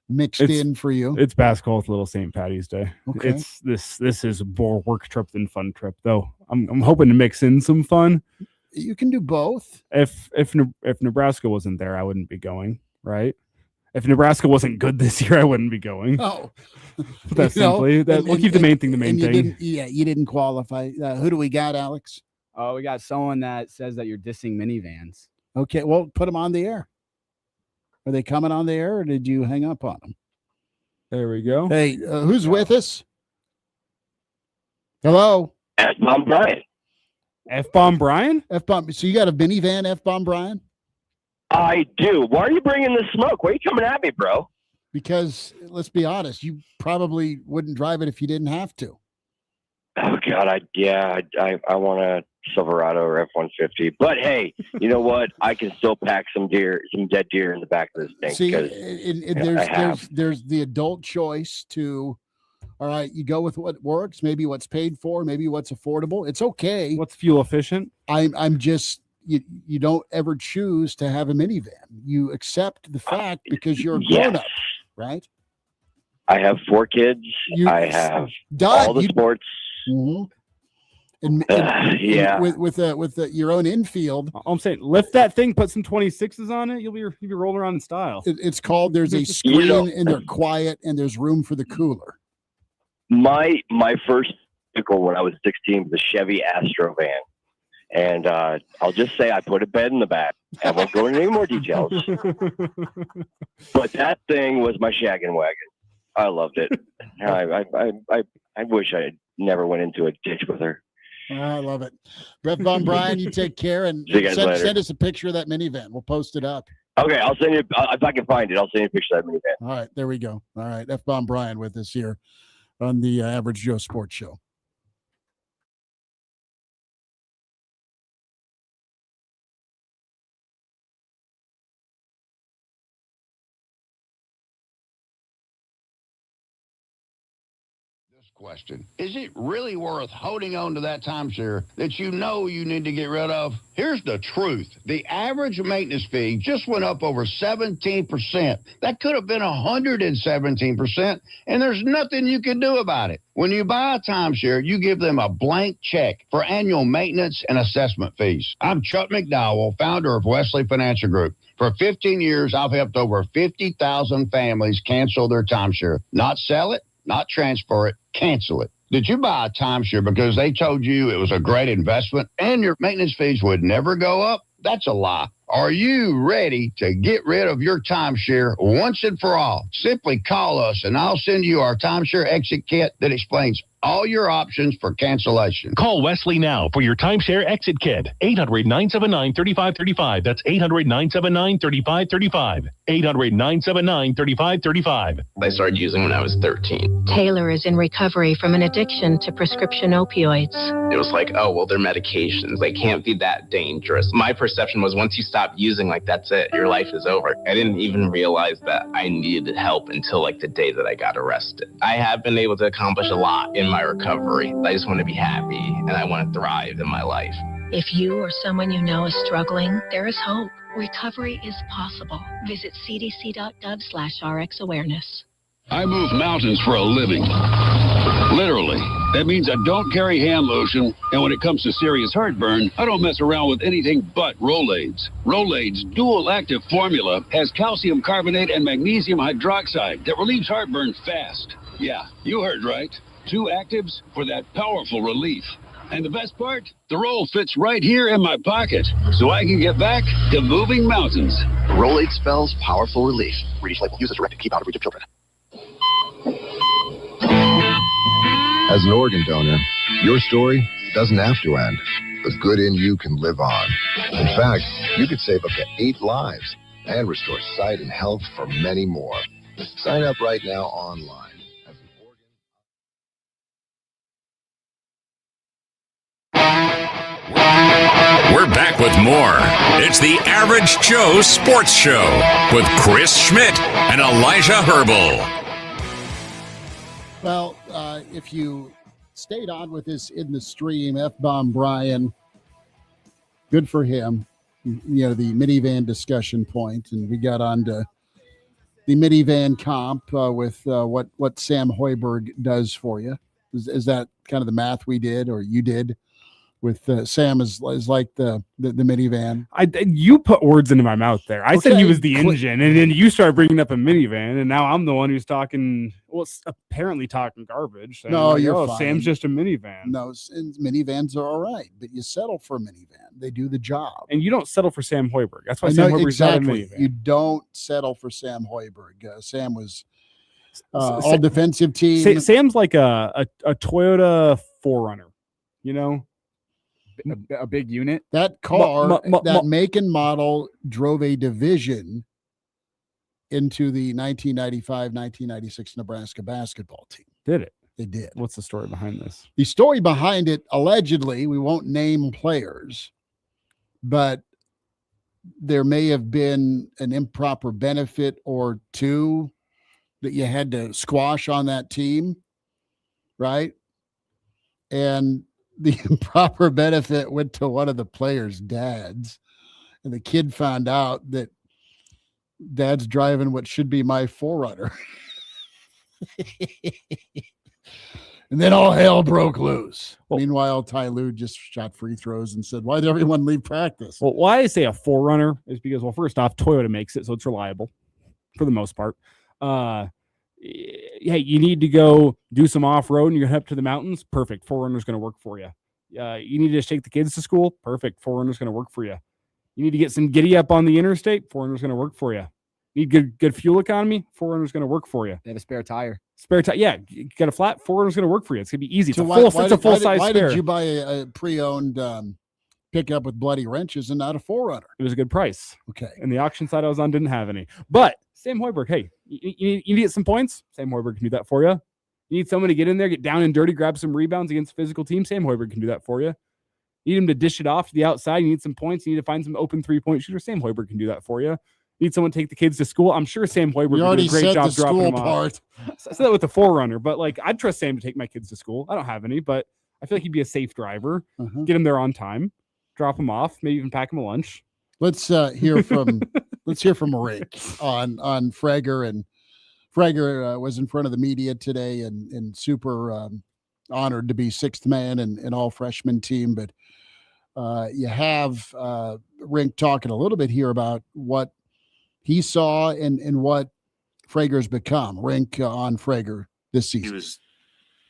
mixed in for you. It's basketball with a little St. Patty's Day. Okay. It's this is more work trip than fun trip, though. I'm hoping to mix in some fun. You can do both. If Nebraska wasn't there, I wouldn't be going. Right? If Nebraska wasn't good this year, I wouldn't be going. Oh, that's simply that. We'll keep the main thing the main thing. You didn't qualify. Who do we got, Alex? Oh, we got someone that says that you're dissing minivans. Okay, well, put them on the air. Are they coming on the air, or did you hang up on them? There we go. Hey, who's with us? Hello? F-Bomb Brian. F-Bomb Brian? F-Bomb. So you got a minivan, F-Bomb Brian? I do. Why are you bringing the smoke? Why are you coming at me, bro? Because, let's be honest, you probably wouldn't drive it if you didn't have to. Oh, God. I want a Silverado or F-150. But, hey, you know what? I can still pack some dead deer in the back of this thing. See, there's the adult choice to, all right, you go with what works, maybe what's paid for, maybe what's affordable. It's okay. What's fuel efficient? I'm just, you don't ever choose to have a minivan. You accept the fact because you're a grown-up, right? I have 4 kids. I have all the sports. Mm-hmm. And with your own infield. I'm saying lift that thing, put some 26s on it. You'll be rolling around in style. It's called. There's a screen and they're quiet and there's room for the cooler. My first vehicle when I was 16 was a Chevy Astro van, and I'll just say I put a bed in the back. I won't go into any more details. But that thing was my shaggin' wagon. I loved it. I wish I had never went into a ditch with her. I love it. Brett Von Brian, you take care and See you guys later. send us a picture of that minivan. We'll post it up. Okay, I'll send you, if I can find it, I'll send you a picture of that minivan. All right, there we go. All right, F-Bomb Brian with us here on the Average Joe Sports Show. Question. Is it really worth holding on to that timeshare that you know you need to get rid of? Here's the truth. The average maintenance fee just went up over 17%. That could have been 117%, and there's nothing you can do about it. When you buy a timeshare, you give them a blank check for annual maintenance and assessment fees. I'm Chuck McDowell, founder of Wesley Financial Group. For 15 years, I've helped over 50,000 families cancel their timeshare. Not sell it, not transfer it, cancel it. Did you buy a timeshare because they told you it was a great investment and your maintenance fees would never go up? That's a lie. Are you ready to get rid of your timeshare once and for all? Simply call us and I'll send you our timeshare exit kit that explains all your options for cancellation. Call Wesley now for your timeshare exit kit. 800-979-3535. That's 800-979-3535. 800-979-3535. I started using when I was 13. Taylor is in recovery from an addiction to prescription opioids. It was like, oh, well, they're medications. They can't be that dangerous. My perception was once you stop using, like, that's it. Your life is over. I didn't even realize that I needed help until, like, the day that I got arrested. I have been able to accomplish a lot in my recovery. I just want to be happy, and I want to thrive in my life. If you or someone you know is struggling, there is hope. Recovery is possible. Visit cdc.gov/RxAwareness. I move mountains for a living. Literally. That means I don't carry hand lotion, and when it comes to serious heartburn, I don't mess around with anything but Rolaids. Rolaids' dual-active formula has calcium carbonate and magnesium hydroxide that relieves heartburn fast. Yeah, you heard right. 2 actives for that powerful relief. And the best part? The roll fits right here in my pocket, so I can get back to moving mountains. Rolade spells powerful relief. Read each label. Use as directed. Keep out of reach of children. As an organ donor, your story doesn't have to end. The good in you can live on. In fact, you could save up to 8 lives and restore sight and health for many more. Sign up right now online. We're back with more. It's the Average Joe Sports Show with Chris Schmidt and Elijah Herbel. Well, if you stayed on with us in the stream, F-Bomb Brian, good for him. You know, the minivan discussion point, and we got on to the minivan comp with what Sam Hoiberg does for you. Is that kind of the math we did, or you did? With Sam is like the minivan. You put words into my mouth there. I said he was the engine, and then you started bringing up a minivan, and now I'm the one who's talking. Well, apparently talking garbage. No, you're fine. Sam's just a minivan. No, minivans are all right, but you settle for a minivan. They do the job, and you don't settle for Sam Hoiberg. That's why Sam Hoiberg's not a minivan. You don't settle for Sam Hoiberg. Sam was all defensive team. Sam's like a Toyota 4Runner, you know. A big unit. That car, that make and model drove a division into the 1995-1996 Nebraska basketball team. Did it? They did. What's the story behind this? The story behind it, allegedly, we won't name players, but there may have been an improper benefit or two that you had to squash on that team, right? And the improper benefit went to one of the players' dads, and the kid found out that dad's driving what should be my 4Runner. And then all hell broke loose. Meanwhile, Ty Lue just shot free throws and said, why'd everyone leave practice? Well, why I say a 4Runner is because, well, first off, Toyota makes it, so it's reliable for the most part. Hey, you need to go do some off-road and you're heading up to the mountains? Perfect. 4Runner's going to work for you. You need to just take the kids to school? Perfect. 4Runner's going to work for you. You need to get some giddy up on the interstate? 4Runner's going to work for you. Need good fuel economy? 4Runner's going to work for you. They have a spare tire. Yeah, you got a flat? 4Runner's going to work for you. It's going to be easy. It's a full-size spare. Why did you buy a pre-owned pick up with bloody wrenches and not a forerunner. It was a good price. Okay. And the auction site I was on didn't have any. But Sam Hoiberg, hey, you need to get some points? Sam Hoiberg can do that for you. You need someone to get in there, get down and dirty, grab some rebounds against a physical team? Sam Hoiberg can do that for you. You need him to dish it off to the outside. You need some points. You need to find some open three-point shooter. Sam Hoiberg can do that for you. You need someone to take the kids to school. I'm sure Sam Hoiberg will do a great job dropping them off. I said that with the forerunner, but like I'd trust Sam to take my kids to school. I don't have any, but I feel like he'd be a safe driver. Get him there on time, drop him off, maybe even pack him a lunch. Let's hear from Rick on Frager. And Frager was in front of the media today and super honored to be sixth man and all freshman team. But you have Rink talking a little bit here about what he saw and what Frager's become. Rink on Frager this season. He was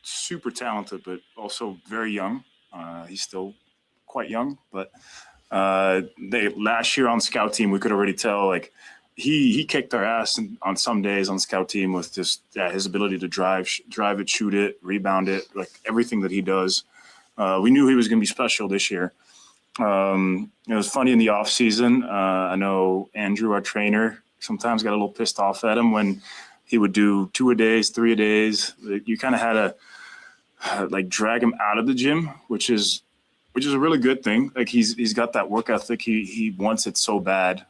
super talented, but also very young. He's still quite young, but last year on scout team, we could already tell like he kicked our ass on some days on scout team with just his ability to drive it, shoot it, rebound it, like everything that he does. We knew he was going to be special this year. It was funny in the off season. I know Andrew, our trainer, sometimes got a little pissed off at him when he would do 2 a days, 3 a days. You kind of had to like drag him out of the gym, which is a really good thing. Like he's got that work ethic. He wants it so bad.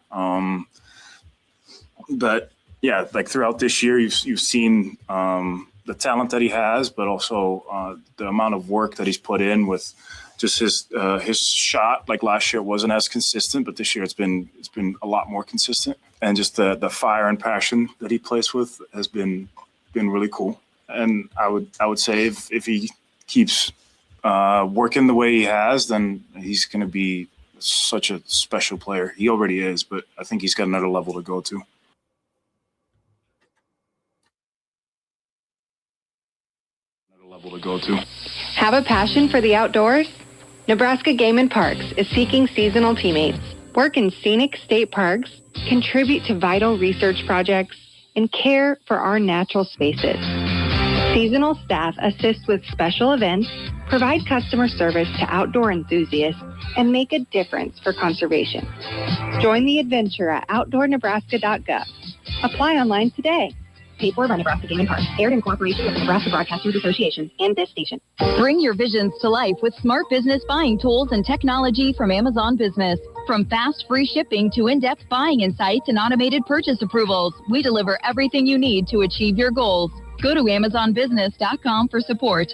But yeah, like throughout this year, you've seen the talent that he has, but also the amount of work that he's put in with just his shot. Like last year, it wasn't as consistent, but this year it's been a lot more consistent. And just the fire and passion that he plays with has been really cool. And I would say if he keeps working the way he has, then he's going to be such a special player. He already is, but I think he's got another level to go to. Have a passion for the outdoors? Nebraska Game & Parks is seeking seasonal teammates. Work in scenic state parks, contribute to vital research projects, and care for our natural spaces. Seasonal staff assist with special events, provide customer service to outdoor enthusiasts, and make a difference for conservation. Join the adventure at outdoornebraska.gov. Apply online today. Paid for by Nebraska Game & Parks. Aired in cooperation with the Nebraska Broadcasters Association and this station. Bring your visions to life with smart business buying tools and technology from Amazon Business. From fast, free shipping to in-depth buying insights and automated purchase approvals, we deliver everything you need to achieve your goals. Go to AmazonBusiness.com for support.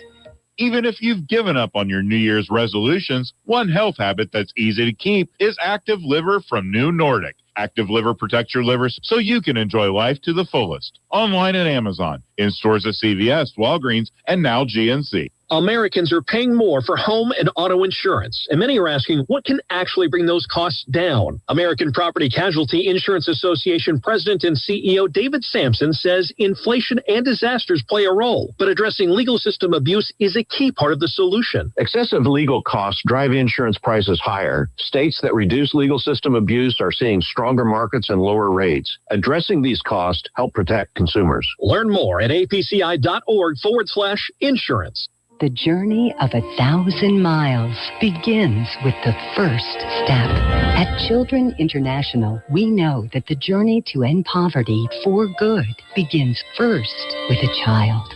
Even if you've given up on your New Year's resolutions, one health habit that's easy to keep is Active Liver from New Nordic. Active Liver protects your liver so you can enjoy life to the fullest. Online at Amazon, in stores at CVS, Walgreens, and now GNC. Americans are paying more for home and auto insurance, and many are asking what can actually bring those costs down. American Property Casualty Insurance Association President and CEO David Sampson says inflation and disasters play a role, but addressing legal system abuse is a key part of the solution. Excessive legal costs drive insurance prices higher. States that reduce legal system abuse are seeing stronger markets and lower rates. Addressing these costs help protect consumers. Learn more at apci.org/insurance. The journey of 1,000 miles begins with the first step. At Children International, we know that the journey to end poverty for good begins first with a child.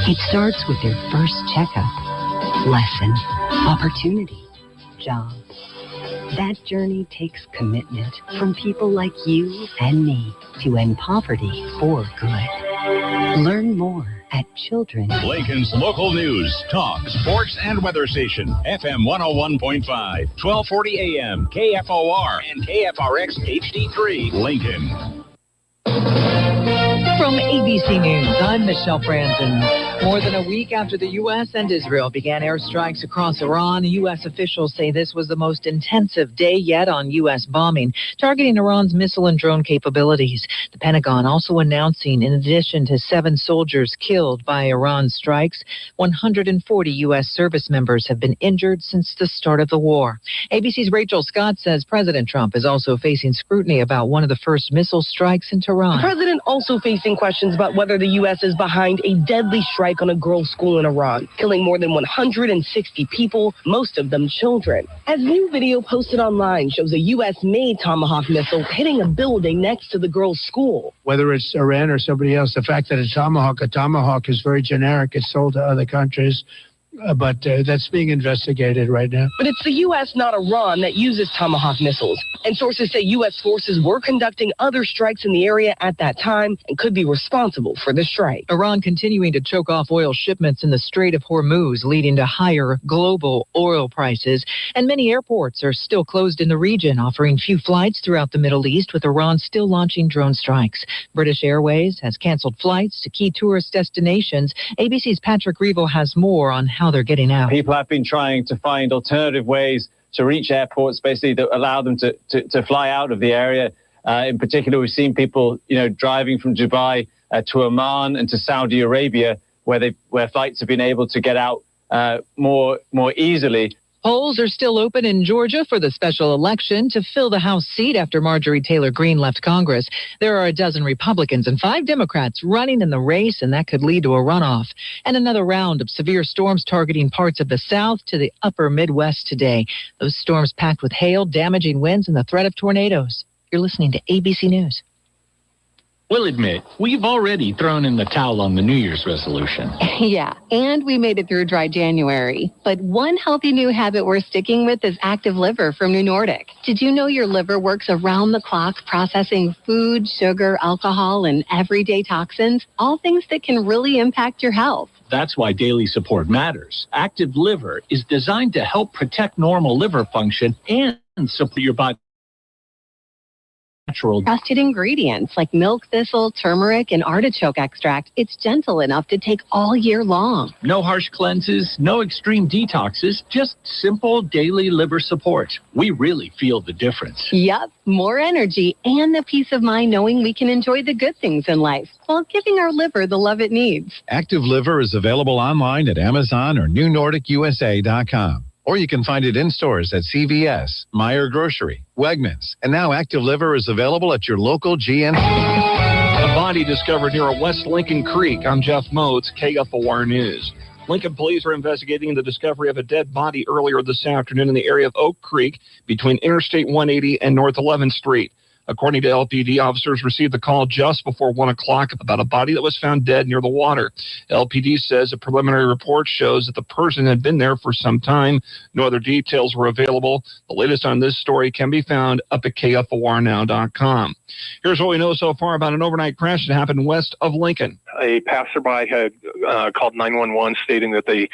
It starts with their first checkup, lesson, opportunity, job. That journey takes commitment from people like you and me to end poverty for good. Learn more at Children. Lincoln's local news, talk, sports, and weather station. FM 101.5, 1240 AM, KFOR, and KFRX HD3, Lincoln. From ABC News, I'm Michelle Franzen. More than a week after the U.S. and Israel began airstrikes across Iran, U.S. officials say this was the most intensive day yet on U.S. bombing, targeting Iran's missile and drone capabilities. The Pentagon also announcing, in addition to 7 soldiers killed by Iran's strikes, 140 U.S. service members have been injured since the start of the war. ABC's Rachel Scott says President Trump is also facing scrutiny about one of the first missile strikes in Tehran. The president also facing questions about whether the U.S. is behind a deadly strike strike on a girls' school in Iran, killing more than 160 people, most of them children. As new video posted online shows a U.S.-made Tomahawk missile hitting a building next to the girls' school. Whether it's Iran or somebody else, the fact that a Tomahawk is very generic. It's sold to other countries. But that's being investigated right now. But it's the U.S., not Iran, that uses Tomahawk missiles. And sources say U.S. forces were conducting other strikes in the area at that time and could be responsible for the strike. Iran continuing to choke off oil shipments in the Strait of Hormuz, leading to higher global oil prices. And many airports are still closed in the region, offering few flights throughout the Middle East, with Iran still launching drone strikes. British Airways has canceled flights to key tourist destinations. ABC's Patrick Revo has more on how they're getting out. People have been trying to find alternative ways to reach airports, basically that allow them to fly out of the area. In particular, we've seen people, driving from Dubai to Oman and to Saudi Arabia, where flights have been able to get out more easily. Polls are still open in Georgia for the special election to fill the House seat after Marjorie Taylor Greene left Congress. There are a dozen Republicans and 5 Democrats running in the race, and that could lead to a runoff. And another round of severe storms targeting parts of the South to the upper Midwest today. Those storms packed with hail, damaging winds, and the threat of tornadoes. You're listening to ABC News. We'll admit, we've already thrown in the towel on the New Year's resolution. Yeah, and we made it through dry January. But one healthy new habit we're sticking with is Active Liver from New Nordic. Did you know your liver works around the clock processing food, sugar, alcohol, and everyday toxins? All things that can really impact your health. That's why daily support matters. Active Liver is designed to help protect normal liver function and support your body. Trusted ingredients like milk thistle, turmeric, and artichoke extract. It's gentle enough to take all year long. No harsh cleanses, no extreme detoxes, just simple daily liver support. We really feel the difference. Yup, more energy and the peace of mind knowing we can enjoy the good things in life while giving our liver the love it needs. Active Liver is available online at Amazon or NewNordicUSA.com. Or you can find it in stores at CVS, Meijer Grocery, Wegmans, and now Active Liver is available at your local GNC. A body discovered near a West Lincoln Creek. I'm Jeff Moats, KFOR News. Lincoln police are investigating the discovery of a dead body earlier this afternoon in the area of Oak Creek between Interstate 180 and North 11th Street. According to LPD, officers received the call just before 1 o'clock about a body that was found dead near the water. LPD says a preliminary report shows that the person had been there for some time. No other details were available. The latest on this story can be found up at KFORnow.com. Here's what we know so far about an overnight crash that happened west of Lincoln. A passerby had called 911 stating that they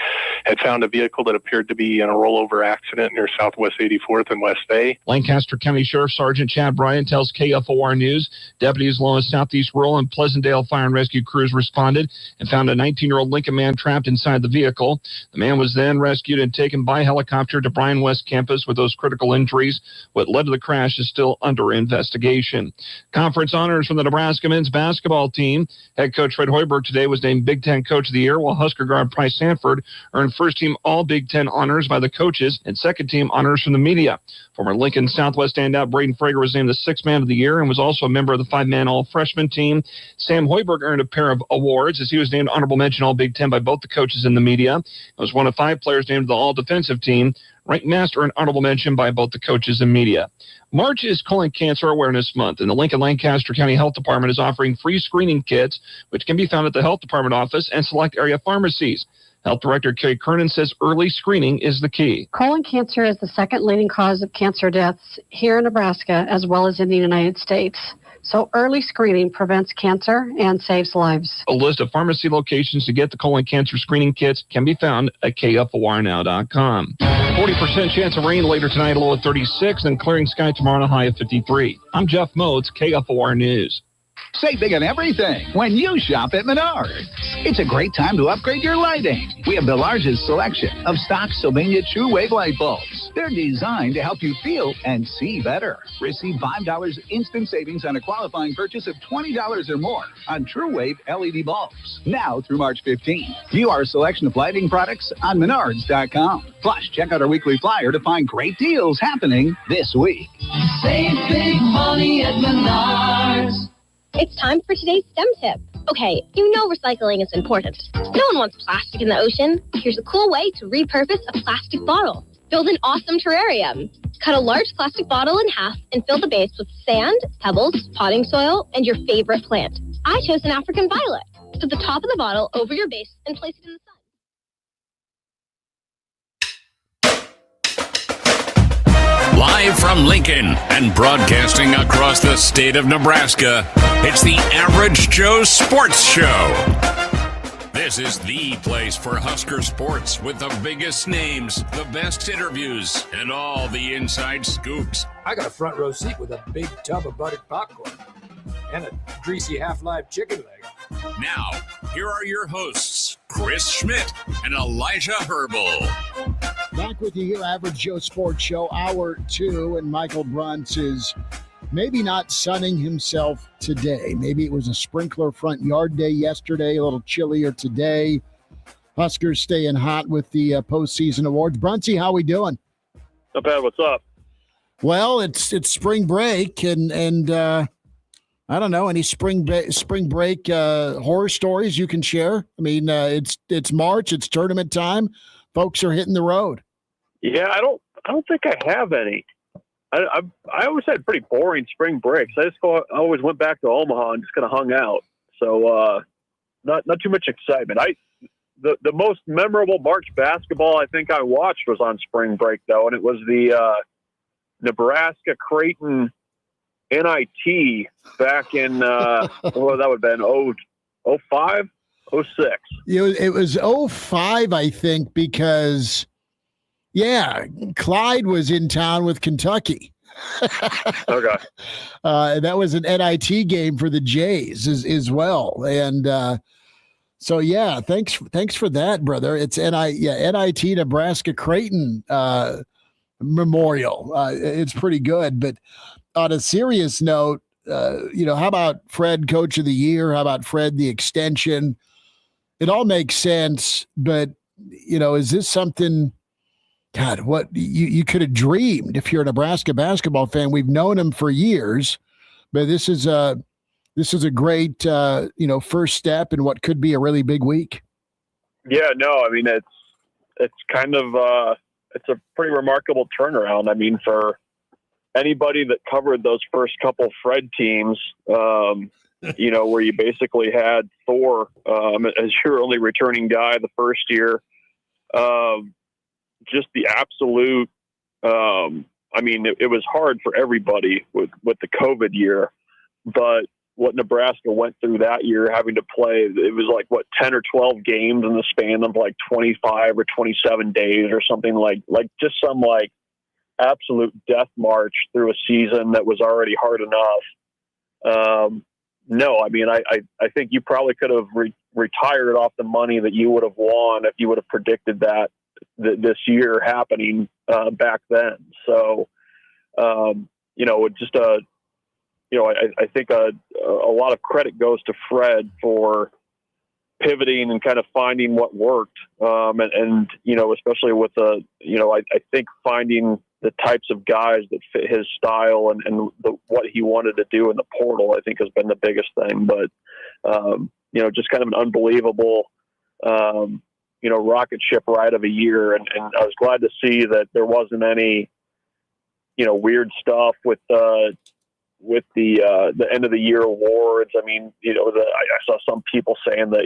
had found a vehicle that appeared to be in a rollover accident near Southwest 84th and West A. Lancaster County Sheriff Sergeant Chad Bryant tells KFOR News deputies along with Southeast Rural and Pleasantdale Fire and Rescue crews responded and found a 19-year-old Lincoln man trapped inside the vehicle. The man was then rescued and taken by helicopter to Bryan West campus with those critical injuries. What led to the crash is still under investigation. Conference honors from the Nebraska men's basketball team. Head coach Fred Hoiberg today was named Big Ten Coach of the Year, while Husker guard Price Sanford earned first-team All-Big Ten honors by the coaches and second-team honors from the media. Former Lincoln Southwest standout Braden Frager was named the Sixth Man of the Year and was also a member of the 5-man All-Freshman team. Sam Hoiberg earned a pair of awards as he was named Honorable Mention All-Big Ten by both the coaches and the media. He was one of 5 players named to the All-Defensive team. Ranked Master and honorable mention by both the coaches and media. March is Colon Cancer Awareness Month, and the Lincoln Lancaster County Health Department is offering free screening kits, which can be found at the Health Department office and select area pharmacies. Health Director Carrie Kernan says early screening is the key. Colon cancer is the second leading cause of cancer deaths here in Nebraska as well as in the United States. So early screening prevents cancer and saves lives. A list of pharmacy locations to get the colon cancer screening kits can be found at KFORnow.com. 40% chance of rain later tonight, a low of 36, and clearing sky tomorrow, a high of 53. I'm Jeff Moats, KFOR News. Save big on everything when you shop at Menards. It's a great time to upgrade your lighting. We have the largest selection of stock Sylvania True Wave light bulbs. They're designed to help you feel and see better. Receive $5 instant savings on a qualifying purchase of $20 or more on True Wave LED bulbs. Now through March 15th. View our selection of lighting products on Menards.com. Plus, check out our weekly flyer to find great deals happening this week. Save big money at Menards. It's time for today's STEM tip. Okay, you know recycling is important. No one wants plastic in the ocean. Here's a cool way to repurpose a plastic bottle. Build an awesome terrarium. Cut a large plastic bottle in half and fill the base with sand, pebbles, potting soil, and your favorite plant. I chose an African violet. Put the top of the bottle over your base and place it in the sun. Live from Lincoln and broadcasting across the state of Nebraska, it's the Average Joe Sports Show. This is the place for Husker sports with the biggest names, the best interviews, and all the inside scoops. I got a front row seat with a big tub of buttered popcorn and a greasy half-live chicken leg. Now, here are your hosts, Chris Schmidt and Elijah Herbel. Back with you here, Average Joe Sports Show, Hour 2, and Michael Bruntz is maybe not sunning himself today. Maybe it was a sprinkler front yard day yesterday, a little chillier today. Huskers staying hot with the postseason awards. Bruntsy, how we doing? Not bad. What's up? Well, it's spring break, and I don't know, any spring break horror stories you can share? I mean, it's March, it's tournament time. Folks are hitting the road. Yeah, I don't think I have any. I always had pretty boring spring breaks. I always went back to Omaha and just kind of hung out. So not too much excitement. The most memorable March basketball I think I watched was on spring break though, and it was the Nebraska Creighton NIT back in that would have been 05, 06. It was 05, I think, because Clyde was in town with Kentucky. Okay. That was an NIT game for the Jays as well. And so thanks for that, brother. It's NIT Nebraska Creighton Memorial. It's pretty good, but on a serious note, how about Fred Coach of the Year? How about Fred the extension? It all makes sense, but is this something, God, what you could have dreamed if you're a Nebraska basketball fan? We've known him for years, but this is a great first step in what could be a really big week. Yeah, no, I mean it's kind of it's a pretty remarkable turnaround. I mean, for anybody that covered those first couple Fred teams, where you basically had Thor as your only returning guy the first year, just the absolute. It was hard for everybody with the COVID year, but what Nebraska went through that year, having to play, it was like 10 or 12 games in the span of 25 or 27 days or something like just some absolute death march through a season that was already hard enough. No, I mean, I think you probably could have retired off the money that you would have won if you would have predicted that this year happening back then. So, I think a lot of credit goes to Fred for pivoting and kind of finding what worked. And especially with I think finding the types of guys that fit his style and what he wanted to do in the portal, I think has been the biggest thing. But, just kind of an unbelievable, rocket ship ride of a year. And I was glad to see that there wasn't any, weird stuff with the end of the year awards. I mean, I saw some people saying that,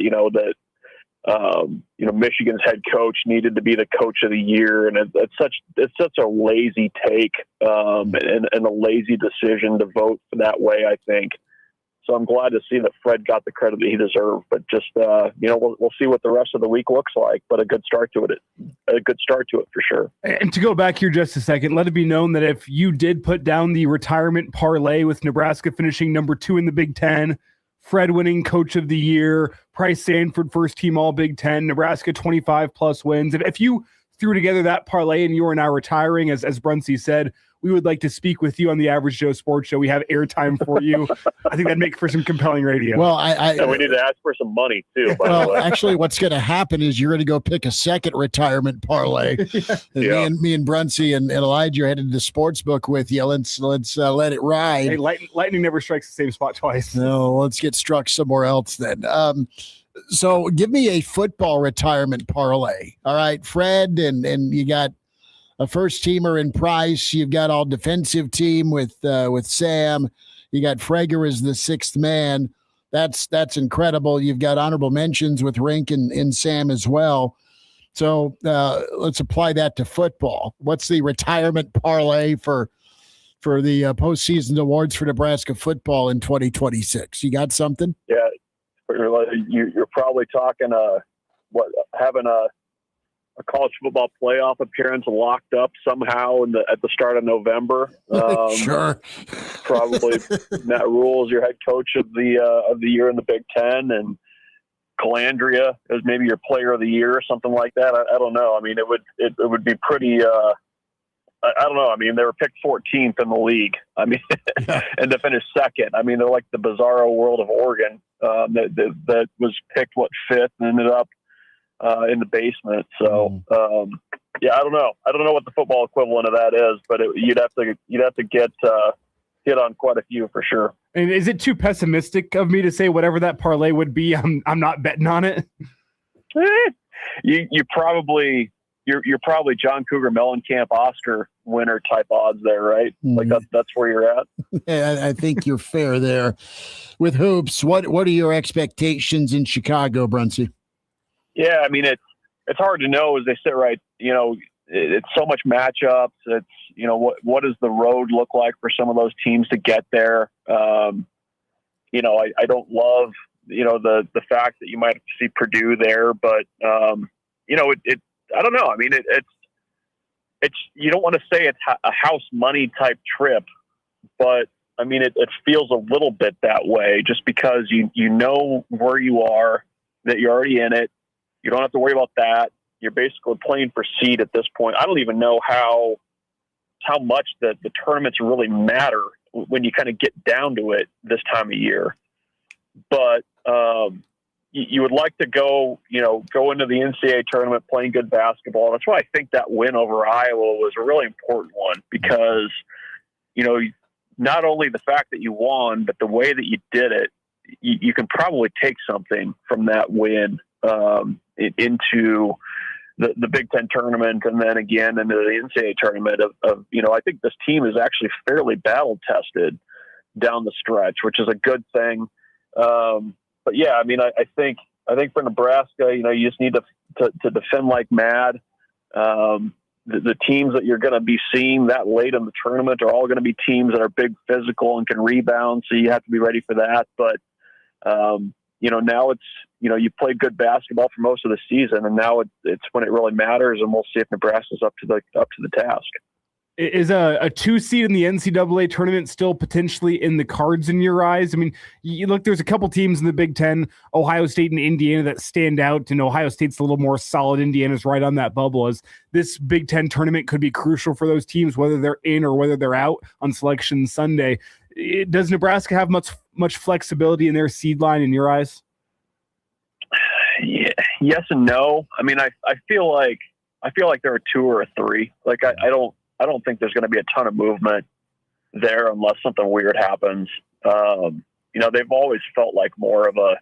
Michigan's head coach needed to be the coach of the year. And it's such a lazy take, and a lazy decision to vote that way, I think. So I'm glad to see that Fred got the credit that he deserved, but just, we'll see what the rest of the week looks like, but a good start to it for sure. And to go back here just a second, let it be known that if you did put down the retirement parlay with Nebraska finishing number 2 in the Big Ten, Fred winning Coach of the Year, Price Sanford first team All Big Ten, Nebraska 25 plus wins. If you threw together that parlay and you are now retiring, as Bruntz said, we would like to speak with you on the Average Joe Sports Show. We have airtime for you. I think that'd make for some compelling radio. Well, and we need to ask for some money too. By the way. Actually, what's going to happen is you're going to go pick a second retirement parlay. Me and Bruntz and Elijah are headed to the sports book with you. Let's let it ride. Hey, lightning never strikes the same spot twice. No, let's get struck somewhere else then. So give me a football retirement parlay. All right, Fred, and you got a first teamer in Price. You've got all defensive team with Sam. You got Frager as the sixth man. That's incredible. You've got honorable mentions with Rink and Sam as well. So let's apply that to football. What's the retirement parlay for the postseason awards for Nebraska football in 2026? You got something? Yeah, you're probably talking having a college football playoff appearance locked up somehow at the start of November. Sure. Probably Matt Rule's your head coach of the year in the Big Ten, and Calandria as maybe your player of the year or something like that. I don't know. I mean, it would be pretty. I don't know. I mean, they were picked 14th in the league. I mean, and to finish second. I mean, they're like the bizarro world of Oregon that was picked fifth and ended up in the basement. So I don't know. I don't know what the football equivalent of that is, but you'd have to get hit on quite a few for sure. And is it too pessimistic of me to say whatever that parlay would be, I'm not betting on it? You're probably John Cougar Mellencamp Oscar winner type odds there, right? Like that's where you're at. Yeah, I think you're fair there. With hoops, what are your expectations in Chicago, Bruntz? Yeah, I mean it's hard to know as they sit right. You know, it's so much matchups. It's what does the road look like for some of those teams to get there? I don't love the fact that you might have to see Purdue there, but I don't know. I mean it's you don't want to say it's a house money type trip, but I mean it feels a little bit that way just because you know where you are, that you're already in it. You don't have to worry about that. You're basically playing for seed at this point. I don't even know how much the tournaments really matter when you kind of get down to it this time of year. But you would like to go into the NCAA tournament playing good basketball. That's why I think that win over Iowa was a really important one because, not only the fact that you won, but the way that you did it, you can probably take something from that win into the Big Ten tournament and then again into the NCAA tournament of I think this team is actually fairly battle tested down the stretch, which is a good thing. But yeah, I mean, I think for Nebraska, you just need to defend like mad. The teams that you're going to be seeing that late in the tournament are all going to be teams that are big physical and can rebound. So you have to be ready for that. But, now it's, you played good basketball for most of the season and now it's when it really matters. And we'll see if Nebraska's up to the task. Is a 2 seed in the NCAA tournament still potentially in the cards in your eyes? I mean, you look, there's a couple teams in the Big Ten, Ohio State and Indiana, that stand out. And Ohio State's a little more solid. Indiana's right on that bubble. As this Big Ten tournament could be crucial for those teams, whether they're in or whether they're out on Selection Sunday. Does Nebraska have much flexibility in their seed line in your eyes? Yeah, yes and no. I mean, I feel like there are 2 or 3. Like I don't think there's going to be a ton of movement there unless something weird happens. They've always felt like more of a,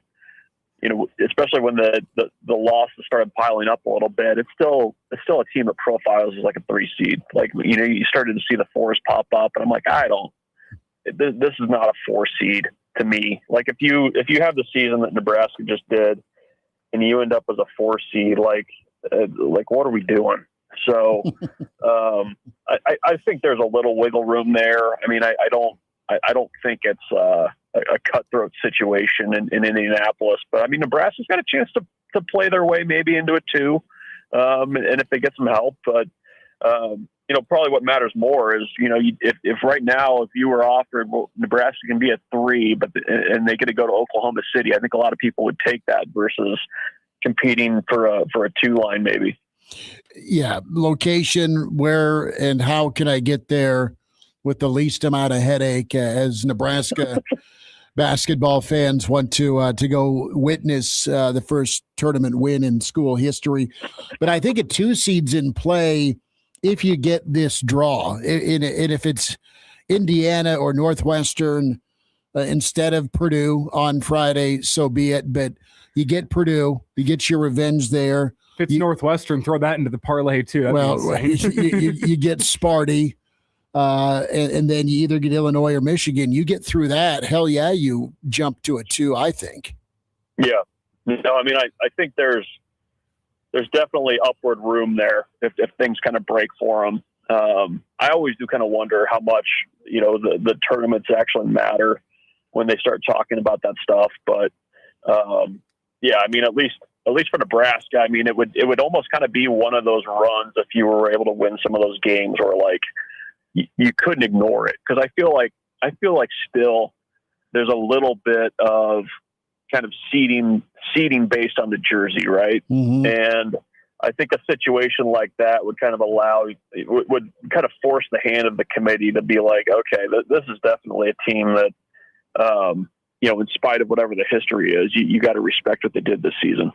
especially when the losses started piling up a little bit, it's still a team that profiles as like a 3 seed. Like, you started to see the 4s pop up and I'm like, this is not a 4 seed to me. Like if you have the season that Nebraska just did and you end up as a 4 seed, like what are we doing? So I think there's a little wiggle room there. I mean, I don't think it's a cutthroat situation in Indianapolis, but I mean, Nebraska's got a chance to play their way maybe into it too. And if they get some help, but probably what matters more is, if right now, if you were offered, well, Nebraska can be a 3, and they get to go to Oklahoma City, I think a lot of people would take that versus competing for a 2 line maybe. Yeah, location, where and how can I get there with the least amount of headache as Nebraska basketball fans want to go witness the first tournament win in school history. But I think a 2 seed's in play if you get this draw. And if it's Indiana or Northwestern instead of Purdue on Friday, so be it. But you get Purdue, you get your revenge there. If it's Northwestern, throw that into the parlay too. That'd you get Sparty. And then you either get Illinois or Michigan. You get through that, hell yeah, you jump to a 2, I think. Yeah. No, I mean, I think there's definitely upward room there if things kind of break for them. I always do kind of wonder how much, the tournaments actually matter when they start talking about that stuff. But, yeah, I mean, at least for Nebraska, I mean, it would almost kind of be one of those runs if you were able to win some of those games where, like, you couldn't ignore it, because I feel like still there's a little bit of kind of seeding based on the jersey, right? Mm-hmm. And I think a situation like that would kind of would kind of force the hand of the committee to be like, okay, this is definitely a team that, in spite of whatever the history is, you got to respect what they did this season.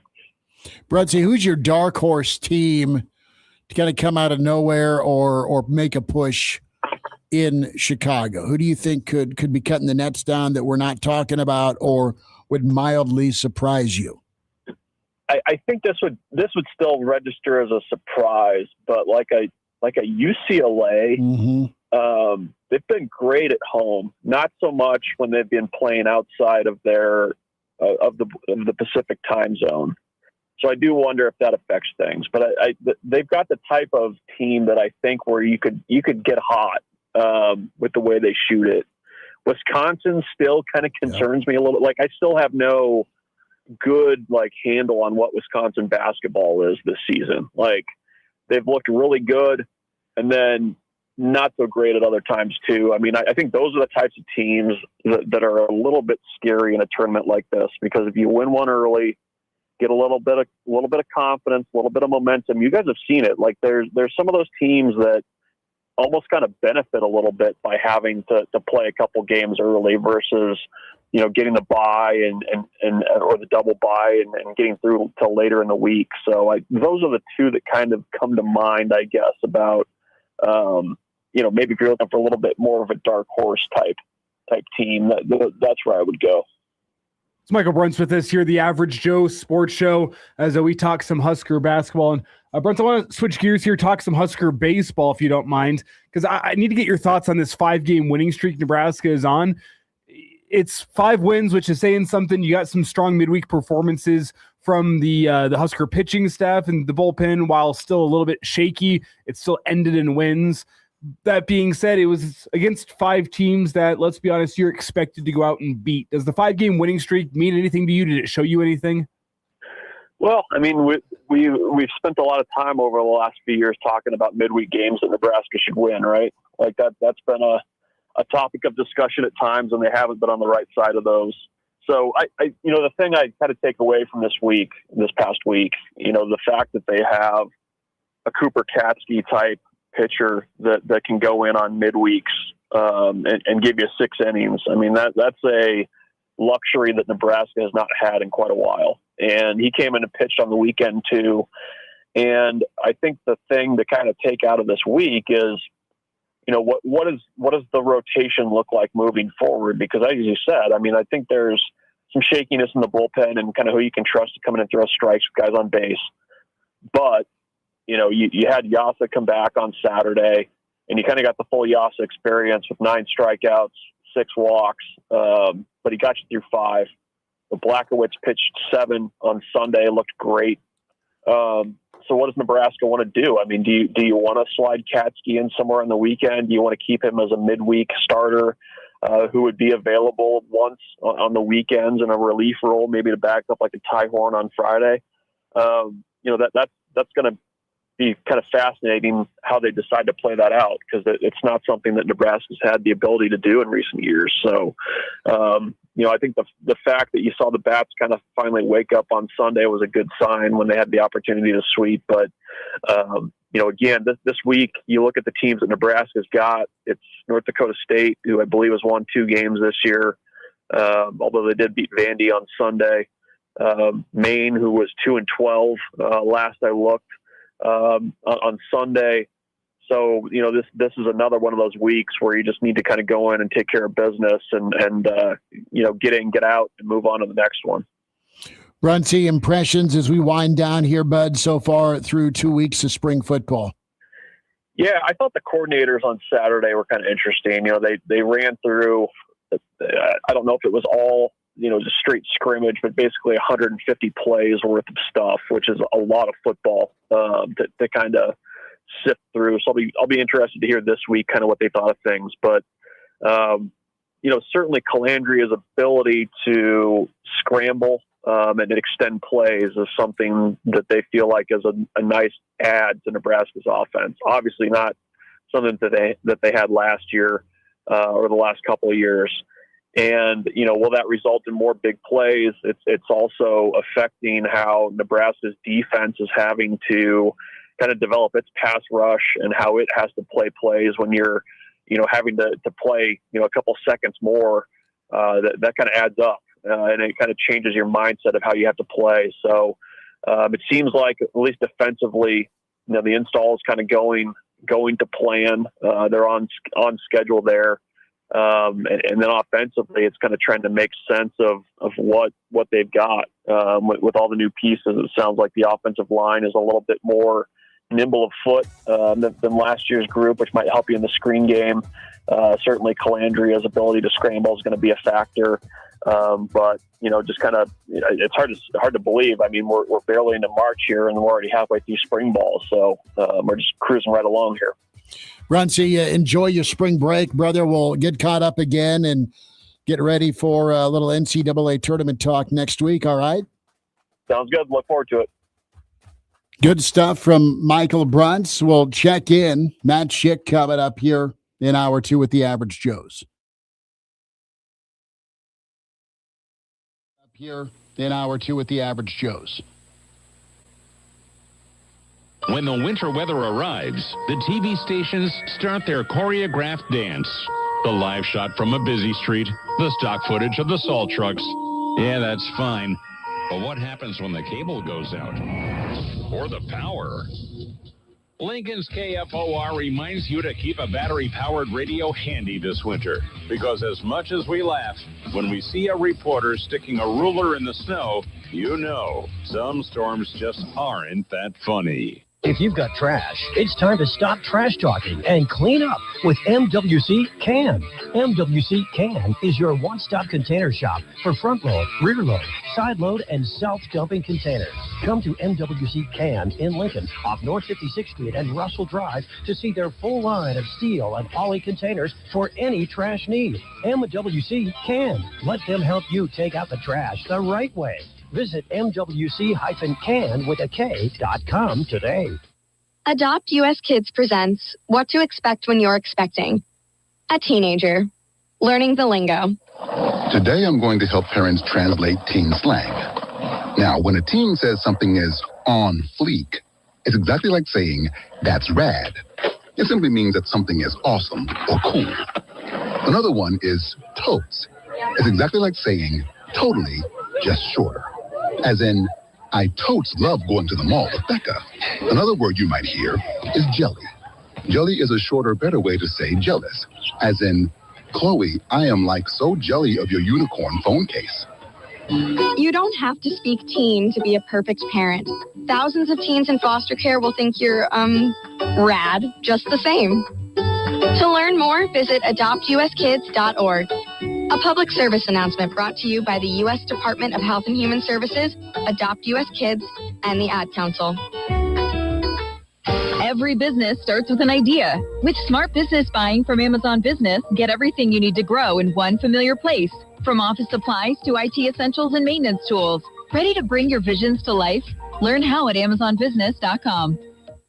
Bruntz, who's your dark horse team to kind of come out of nowhere or make a push in Chicago? Who do you think could be cutting the nets down that we're not talking about, or would mildly surprise you? I think this would still register as a surprise, but like a UCLA, mm-hmm. They've been great at home. Not so much when they've been playing outside of their of the Pacific time zone. So I do wonder if that affects things. But they've got the type of team that I think where you could get hot with the way they shoot it. Wisconsin still kind of concerns me a little. Like, I still have no good handle on what Wisconsin basketball is this season. Like, they've looked really good and then not so great at other times too. I mean, I think those are the types of teams that are a little bit scary in a tournament like this, because if you win one early, get a little bit of confidence, a little bit of momentum. You guys have seen it. Like, there's some of those teams that almost kind of benefit a little bit by having to play a couple games early versus, getting the bye or the double bye and getting through till later in the week. So those are the two that kind of come to mind, I guess, about, maybe if you're looking for a little bit more of a dark horse type team, that's where I would go. It's Michael Bruntz with us here, the Average Joe Sports Show, as we talk some Husker basketball. And Bruntz, I want to switch gears here, talk some Husker baseball, if you don't mind, because I need to get your thoughts on this 5-game winning streak Nebraska is on. It's 5 wins, which is saying something. You got some strong midweek performances from the Husker pitching staff and the bullpen, while still a little bit shaky. It still ended in wins. That being said, it was against 5 teams that, let's be honest, you're expected to go out and beat. Does the 5-game winning streak mean anything to you? Did it show you anything? Well, I mean, we've spent a lot of time over the last few years talking about midweek games that Nebraska should win, right? Like that's been a topic of discussion at times, and they haven't been on the right side of those. So the thing I kind of take away from this past week, the fact that they have a Cooper Katsky type pitcher that can go in on midweeks and give you 6 innings. I mean, that's a luxury that Nebraska has not had in quite a while. And he came in and pitched on the weekend too. And I think the thing to kind of take out of this week is, what does the rotation look like moving forward? Because as you said, I mean, I think there's some shakiness in the bullpen and kind of who you can trust to come in and throw strikes with guys on base. But you had Yasa come back on Saturday, and you kind of got the full Yasa experience with 9 strikeouts, 6 walks, but he got you through 5. The Blackowitz pitched 7 on Sunday, looked great. So what does Nebraska want to do? I mean, do you want to slide Katsky in somewhere on the weekend? Do you want to keep him as a midweek starter who would be available once on the weekends in a relief role, maybe to back up like a Ty Horn on Friday? That's going to be kind of fascinating how they decide to play that out, because it's not something that Nebraska's had the ability to do in recent years. So, I think the fact that you saw the Bats kind of finally wake up on Sunday was a good sign when they had the opportunity to sweep. But, again, this week, you look at the teams that Nebraska's got. It's North Dakota State, who I believe has won 2 games this year, although they did beat Vandy on Sunday. Maine, who was 2-12 last I looked on Sunday. So, this is another one of those weeks where you just need to kind of go in and take care of business and get in, get out, and move on to the next one. Bruntz, impressions as we wind down here, bud, so far through 2 weeks of spring football? Yeah, I thought the coordinators on Saturday were kind of interesting. They ran through, I don't know if it was all, just straight scrimmage, but basically 150 plays worth of stuff, which is a lot of football to kind of sift through. So I'll be interested to hear this week kind of what they thought of things. But certainly Calandria's ability to scramble and extend plays is something that they feel like is a nice add to Nebraska's offense. Obviously not something that they had last year or the last couple of years. And, will that result in more big plays? It's also affecting how Nebraska's defense is having to kind of develop its pass rush and how it has to play plays when you're, having to play, a couple seconds more. That kind of adds up, and it kind of changes your mindset of how you have to play. So it seems like, at least defensively, the install is kind of going to plan. They're on schedule there. And then offensively, it's kind of trying to make sense of what they've got with all the new pieces. It sounds like the offensive line is a little bit more nimble of foot than last year's group, which might help you in the screen game. Certainly Calandria's ability to scramble is going to be a factor. But just kind of, it's hard to believe. I mean, we're barely into March here, and we're already halfway through spring ball. So we're just cruising right along here. Bruntz, enjoy your spring break, brother. We'll get caught up again and get ready for a little NCAA tournament talk next week. All right? Sounds good. Look forward to it. Good stuff from Michael Bruntz. We'll check in. Matt Schick coming up here in hour 2 with the Average Joes. Up here in hour 2 with the Average Joes. When the winter weather arrives, the TV stations start their choreographed dance. The live shot from a busy street, the stock footage of the salt trucks. Yeah, that's fine. But what happens when the cable goes out? Or the power? Lincoln's KFOR reminds you to keep a battery-powered radio handy this winter. Because as much as we laugh, when we see a reporter sticking a ruler in the snow, some storms just aren't that funny. If you've got trash, it's time to stop trash talking and clean up with MWC Can. MWC Can is your one-stop container shop for front load, rear load, side load, and self-dumping containers. Come to MWC Can in Lincoln off North 56th Street and Russell Drive to see their full line of steel and poly containers for any trash need. MWC Can. Let them help you take out the trash the right way. Visit MWC-can.com today. Adopt US Kids presents What to Expect When You're Expecting. A teenager. Learning the lingo. Today I'm going to help parents translate teen slang. Now, when a teen says something is on fleek, it's exactly like saying, that's rad. It simply means that something is awesome or cool. Another one is totes. It's exactly like saying, totally, just shorter. As in, I totes love going to the mall with Becca. Another word you might hear is jelly. Jelly is a shorter, better way to say jealous. As in, Chloe, I am like so jelly of your unicorn phone case. You don't have to speak teen to be a perfect parent. Thousands of teens in foster care will think you're, rad just the same. To learn more, visit adoptuskids.org. A public service announcement brought to you by the U.S. Department of Health and Human Services, Adopt U.S. Kids, and the Ad Council. Every business starts with an idea. With smart business buying from Amazon Business, get everything you need to grow in one familiar place. From office supplies to IT essentials and maintenance tools. Ready to bring your visions to life? Learn how at AmazonBusiness.com.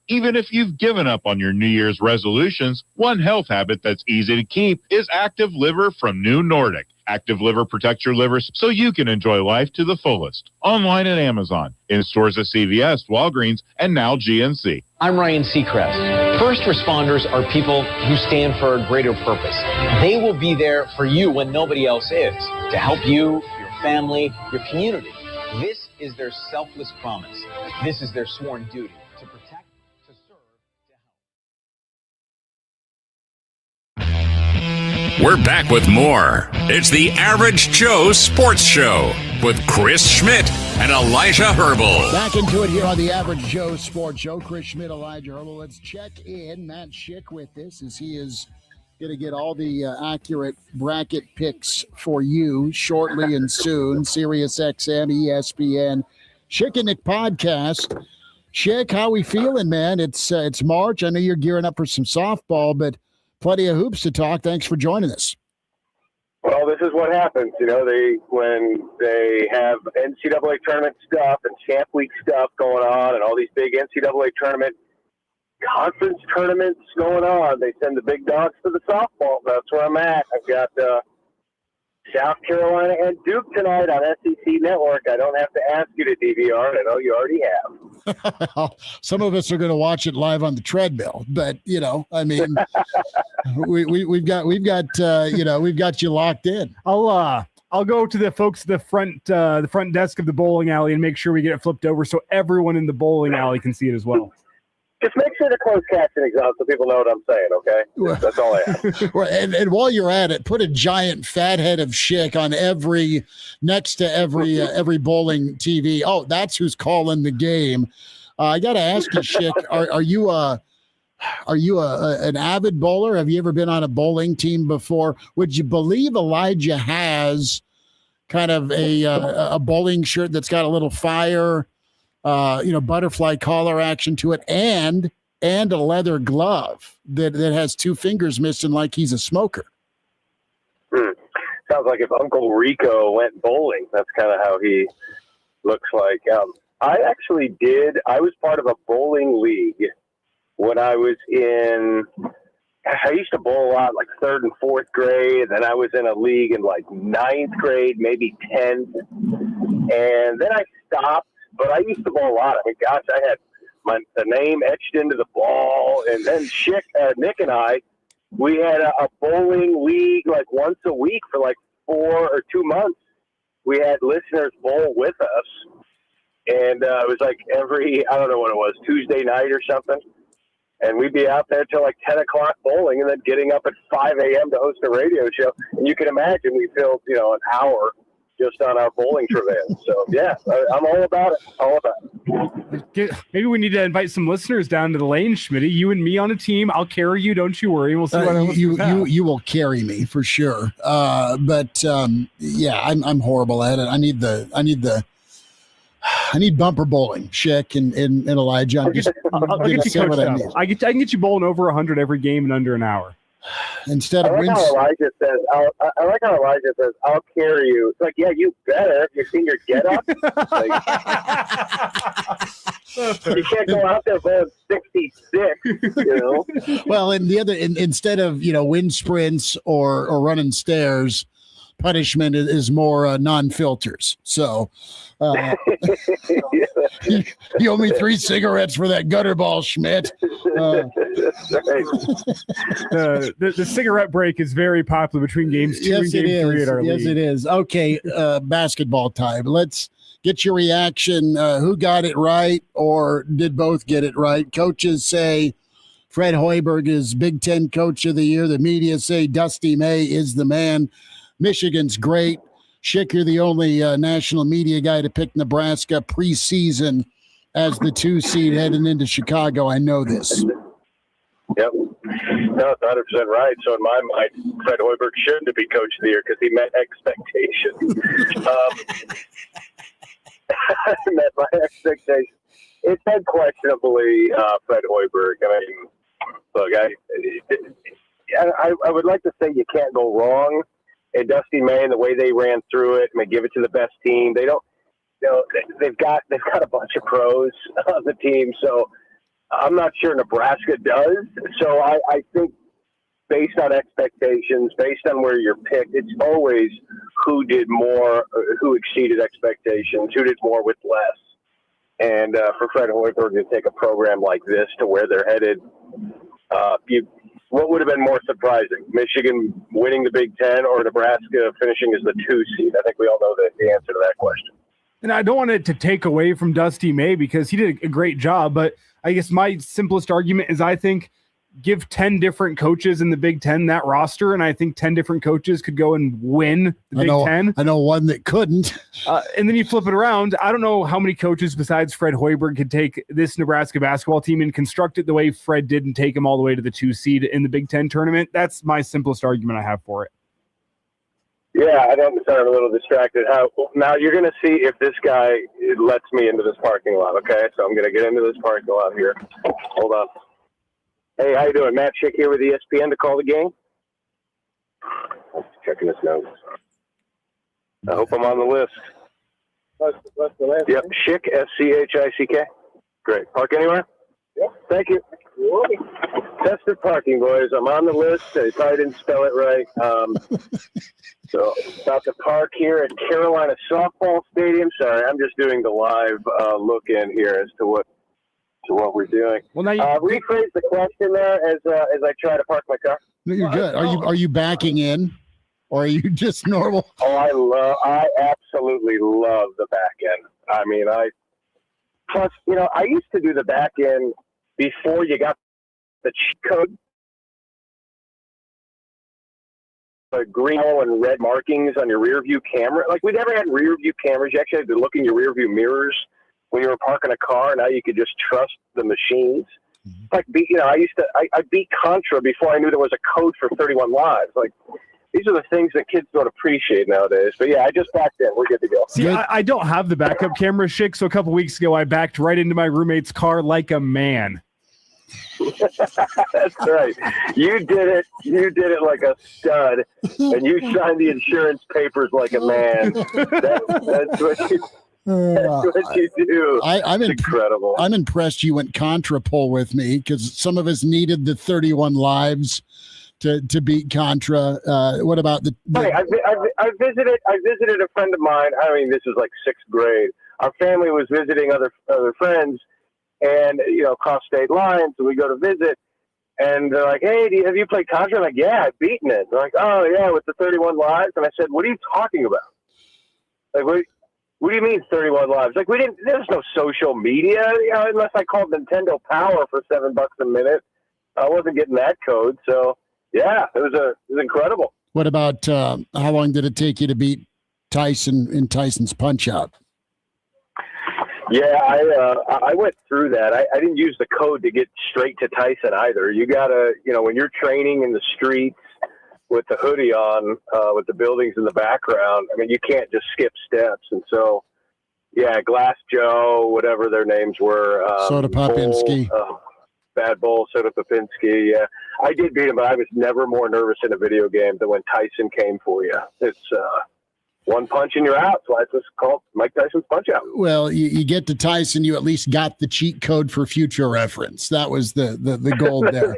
Even if you've given up on your New Year's resolutions, one health habit that's easy to keep is active liver from New Nordic. Active Liver protects your liver so you can enjoy life to the fullest. Online at Amazon, in stores at CVS, Walgreens, and now GNC. I'm Ryan Seacrest. First responders are people who stand for a greater purpose. They will be there for you when nobody else is, to help you, your family, your community. This is their selfless promise. This is their sworn duty to protect, to serve, to help. We're back with more. It's the Average Joe Sports Show with Chris Schmidt and Elijah Herbel. Back into it here on the Average Joe Sports Show. Chris Schmidt, Elijah Herbel. Let's check in Matt Schick with this, as he is going to get all the accurate bracket picks for you shortly and soon. Sirius XM, ESPN, Schick and Nick podcast. Schick, how we feeling, man? It's March. I know you're gearing up for some softball, but plenty of hoops to talk. Thanks for joining us. Well, this is what happens. You know, when they have NCAA tournament stuff and Champ Week stuff going on and all these big NCAA tournament conference tournaments going on, they send the big dogs to the softball. That's where I'm at. I've got South Carolina and Duke tonight on SEC Network. I don't have to ask you to DVR it. I know you already have. Some of us are going to watch it live on the treadmill, but I mean, we've got you locked in. I'll go to the folks at the front desk of the bowling alley and make sure we get it flipped over so everyone in the bowling alley can see it as well. Just make sure the closed captioning's on so people know what I'm saying, okay? That's all I ask. and while you're at it, put a giant fat head of Schick on next to every bowling TV. Oh, that's who's calling the game. I got to ask you, Schick, are you an avid bowler? Have you ever been on a bowling team before? Would you believe Elijah has kind of a bowling shirt that's got a little fire, butterfly collar action to it, and a leather glove that has two fingers missing, like he's a smoker. Sounds like if Uncle Rico went bowling. That's kind of how he looks like. I actually did. I was part of a bowling league when I was I used to bowl a lot, like 3rd and 4th grade. Then I was in a league in like 9th grade, maybe 10th. And then I stopped. But I used to bowl a lot. I mean, gosh, I had the name etched into the ball. And then Nick and I, we had a bowling league like once a week for like 4 or 2 months. We had listeners bowl with us. And it was like every, I don't know what it was, Tuesday night or something. And we'd be out there till like 10 o'clock bowling and then getting up at 5 a.m. to host a radio show. And you can imagine we filled, an hour just on our bowling travail. So, yeah, I'm all about it. Maybe we need to invite some listeners down to the lane, Schmitty. You and me on a team. I'll carry you. Don't you worry. We'll see what you will carry me for sure. But I'm horrible at it. I need bumper bowling, Schick and Elijah. I'll get you coached up. I can get you bowling over 100 every game in under an hour. Instead of I like how Elijah says, I'll carry you. It's like, yeah, you better. Have you seen your get-up? You can't go out there bowling 66, Well, and the other, instead of, wind sprints or running stairs, punishment is more non-filters. So you owe me 3 cigarettes for that gutter ball, Schmidt. The cigarette break is very popular between games 2 and game 3 at our league. Yes, it is. Okay, basketball time. Let's get your reaction. Who got it right, or did both get it right? Coaches say Fred Hoiberg is Big Ten Coach of the Year. The media say Dusty May is the man. Michigan's great. Schick, you're the only national media guy to pick Nebraska preseason as the 2 seed heading into Chicago. I know this. Yep. No, it's 100% right. So in my mind, Fred Hoiberg shouldn't be Coach of the Year because he met expectations. Met my expectations. It's unquestionably Fred Hoiberg. I mean, look, I would like to say you can't go wrong. And Dusty May and the way they ran through it, give it to the best team. They don't, they've got a bunch of pros on the team. So I'm not sure Nebraska does. So I think based on expectations, based on where you're picked. It's always who did more, who exceeded expectations, who did more with less. And for Fred Hoiberg to take a program like this to where they're headed, what would have been more surprising? Michigan winning the Big Ten or Nebraska finishing as the 2 seed? I think we all know the answer to that question. And I don't want it to take away from Dusty May because he did a great job, but I guess my simplest argument is I think give 10 different coaches in the Big Ten that roster, and I think 10 different coaches could go and win the Big Ten. I know one that couldn't. And then you flip it around. I don't know how many coaches besides Fred Hoiberg could take this Nebraska basketball team and construct it the way Fred did and take them all the way to the 2 seed in the Big Ten tournament. That's my simplest argument I have for it. Yeah, I don't sound a little distracted. Now you're going to see if this guy lets me into this parking lot, okay? So I'm going to get into this parking lot here. Hold on. Hey, how you doing? Matt Schick here with ESPN to call the game. Checking his notes. I hope I'm on the list. What's the list? Yep, Schick, S-C-H-I-C-K. Great. Park anywhere? Yep. Thank you. Tested parking, boys. I'm on the list. I probably didn't spell it right. So about to park here at Carolina Softball Stadium. Sorry, I'm just doing the live look in here as to what we're doing. Well, now you rephrase the question there as I try to park my car. No, you're good. Are you backing in, or are you just normal? Oh, I absolutely love the back end. I mean, I used to do the back end before you got the cheat code. The green and red markings on your rear view camera. Like, we never had rear view cameras. You actually had to look in your rear view mirrors when you were parking a car. Now you could just trust the machines. Like, I beat Contra before I knew there was a code for 31 Lives. Like, these are the things that kids don't appreciate nowadays. But yeah, I just backed in. We're good to go. See, I don't have the backup camera, Schick. So a couple weeks ago, I backed right into my roommate's car like a man. That's right. You did it. You did it like a stud, and you signed the insurance papers like a man. That's what you. That's what you do. I'm incredible. I'm impressed you went contra pole with me because some of us needed the 31 lives to beat Contra. What about the? Hey, I visited a friend of mine. I mean, this was like 6th grade. Our family was visiting other friends, and cross state lines. So we go to visit, and they're like, "Hey, have you played Contra?" I'm like, "Yeah, I've beaten it." They're like, "Oh yeah, with the 31 lives." And I said, "What are you talking about? Like, what do you mean 31 lives? Like, there was no social media, unless I called Nintendo Power for $7 a minute. I wasn't getting that code." So yeah, it was incredible. What about how long did it take you to beat Tyson in Tyson's Punch-Out? Yeah, I went through that. I didn't use the code to get straight to Tyson either. You gotta, when you're training in the streets with the hoodie on, with the buildings in the background, I mean, you can't just skip steps. And so, yeah, Glass Joe, whatever their names were. Soda Popinski. Bad Bull, Soda Popinski. Yeah, I did beat him, but I was never more nervous in a video game than when Tyson came for you. It's one punch and you're out. So I just called Mike Tyson's Punch-Out. Well, you get to Tyson, you at least got the cheat code for future reference. That was the gold there.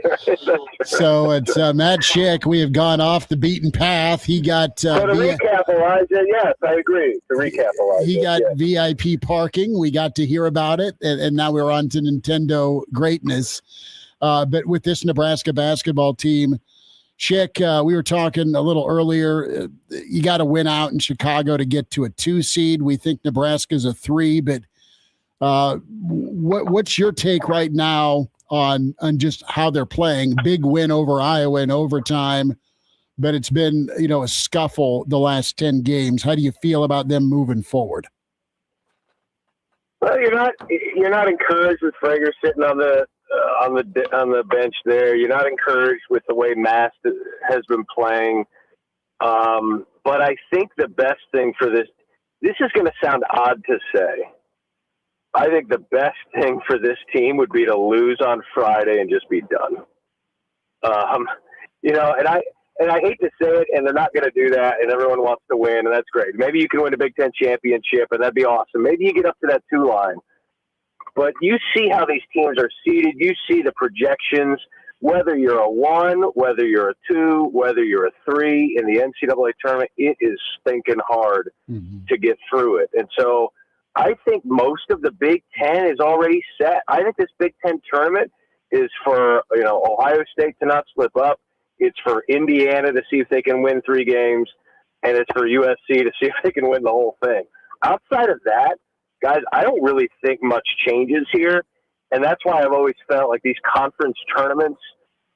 So it's Matt Schick. We have gone off the beaten path. He got so to recap, Elijah, yes, I agree. To recap, Elijah, he got VIP parking. We got to hear about it, and now we're on to Nintendo greatness. But with this Nebraska basketball team, Schick, we were talking a little earlier. You got to win out in Chicago to get to a 2 seed. We think Nebraska's a 3, but what's your take right now on just how they're playing? Big win over Iowa in overtime, but it's been a scuffle the last 10 games. How do you feel about them moving forward? Well, you're not encouraged with Frager sitting on the bench there. You're not encouraged with the way Mast has been playing. But I think the best thing for this is going to sound odd to say. I think the best thing for this team would be to lose on Friday and just be done. And I hate to say it, and they're not going to do that, and everyone wants to win, and that's great. Maybe you can win a Big Ten championship, and that'd be awesome. Maybe you get up to that 2 line. But you see how these teams are seeded. You see the projections. whether you're a 1, whether you're a 2, whether you're a 3 in the NCAA tournament, it is stinking hard to get through it. And so I think most of the Big Ten is already set. I think this Big Ten tournament is for, Ohio State to not slip up. It's for Indiana to see if they can win 3 games, and it's for USC to see if they can win the whole thing. Outside of that, guys, I don't really think much changes here. And that's why I've always felt like these conference tournaments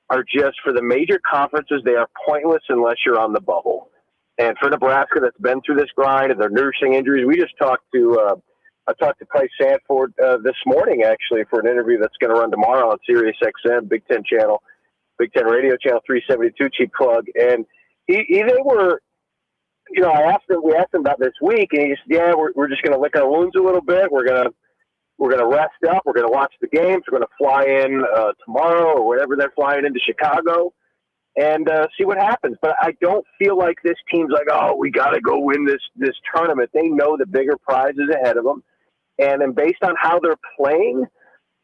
are just, for the major conferences, they are pointless unless you're on the bubble. And for Nebraska, that's been through this grind and they're nursing injuries. We just talked to, I talked to Price Sanford this morning, actually, for an interview that's going to run tomorrow on Sirius XM, Big Ten channel, Big Ten radio channel 372, cheap plug. And they were, we asked him about this week, and he said, we're just going to lick our wounds a little bit. We're going to rest up. We're going to watch the games. We're going to fly in tomorrow or whenever they're flying into Chicago and see what happens. But I don't feel like this team's like, oh, we got to go win this tournament. They know the bigger prize is ahead of them. And then based on how they're playing,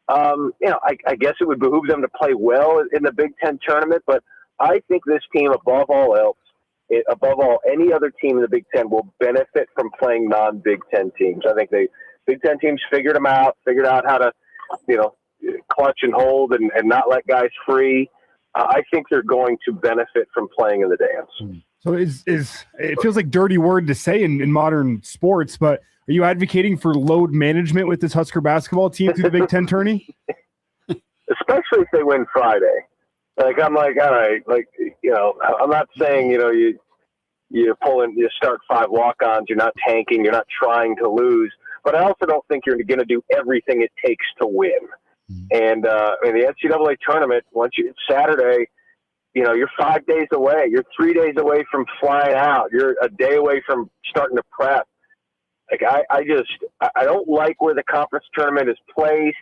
I guess it would behoove them to play well in the Big Ten tournament. But I think this team, above all else, above all any other team in the Big Ten, will benefit from playing non-Big Ten teams. I think Big Ten teams figured out how to, clutch and hold and not let guys free. I think they're going to benefit from playing in the dance. So it feels like dirty word to say in modern sports, but are you advocating for load management with this Husker basketball team through the Big Ten tourney? Especially if they win Friday. I'm like, all right, I'm not saying, you start 5 walk-ons, you're not tanking, you're not trying to lose. But I also don't think you're going to do everything it takes to win. And in the NCAA tournament, it's Saturday, you're 5 days away. You're 3 days away from flying out. You're a day away from starting to prep. Like I don't like where the conference tournament is placed.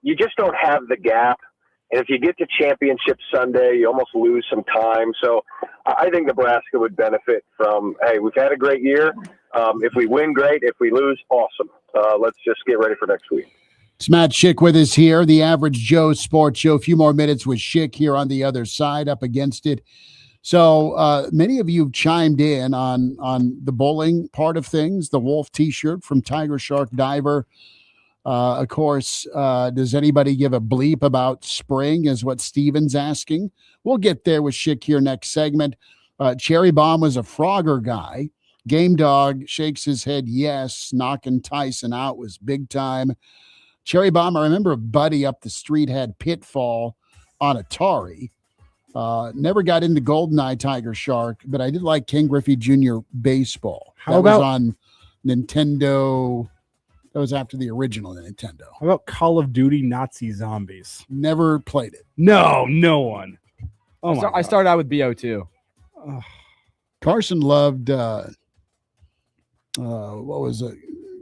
You just don't have the gap. And if you get to championship Sunday, you almost lose some time. So I think Nebraska would benefit from, hey, we've had a great year. If we win, great. If we lose, awesome. Let's just get ready for next week. It's Matt Schick with us here, the Average Joe Sports Show. A few more minutes with Schick here on the other side, up against it. So many of you have chimed in on the bowling part of things, the Wolf T-shirt from Tiger Shark Diver. Of course, does anybody give a bleep about spring is what Steven's asking. We'll get there with Schick here next segment. Cherry Bomb was a Frogger guy. Game Dog shakes his head yes. Knocking Tyson out was big time. Cherry Bomb, I remember a buddy up the street had Pitfall on Atari. Never got into GoldenEye Tiger Shark, but I did like Ken Griffey Jr. Baseball. Was on Nintendo. That was after the original Nintendo. How about Call of Duty Nazi Zombies? Never played it. No one. Oh, I started out with BO2. Carson loved, what was it?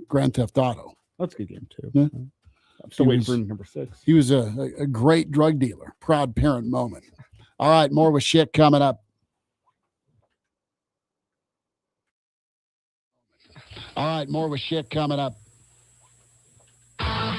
Grand Theft Auto. That's a good game, too. Yeah. I'm still waiting for number 6. He was a great drug dealer. Proud parent moment. All right, more with Schick coming up.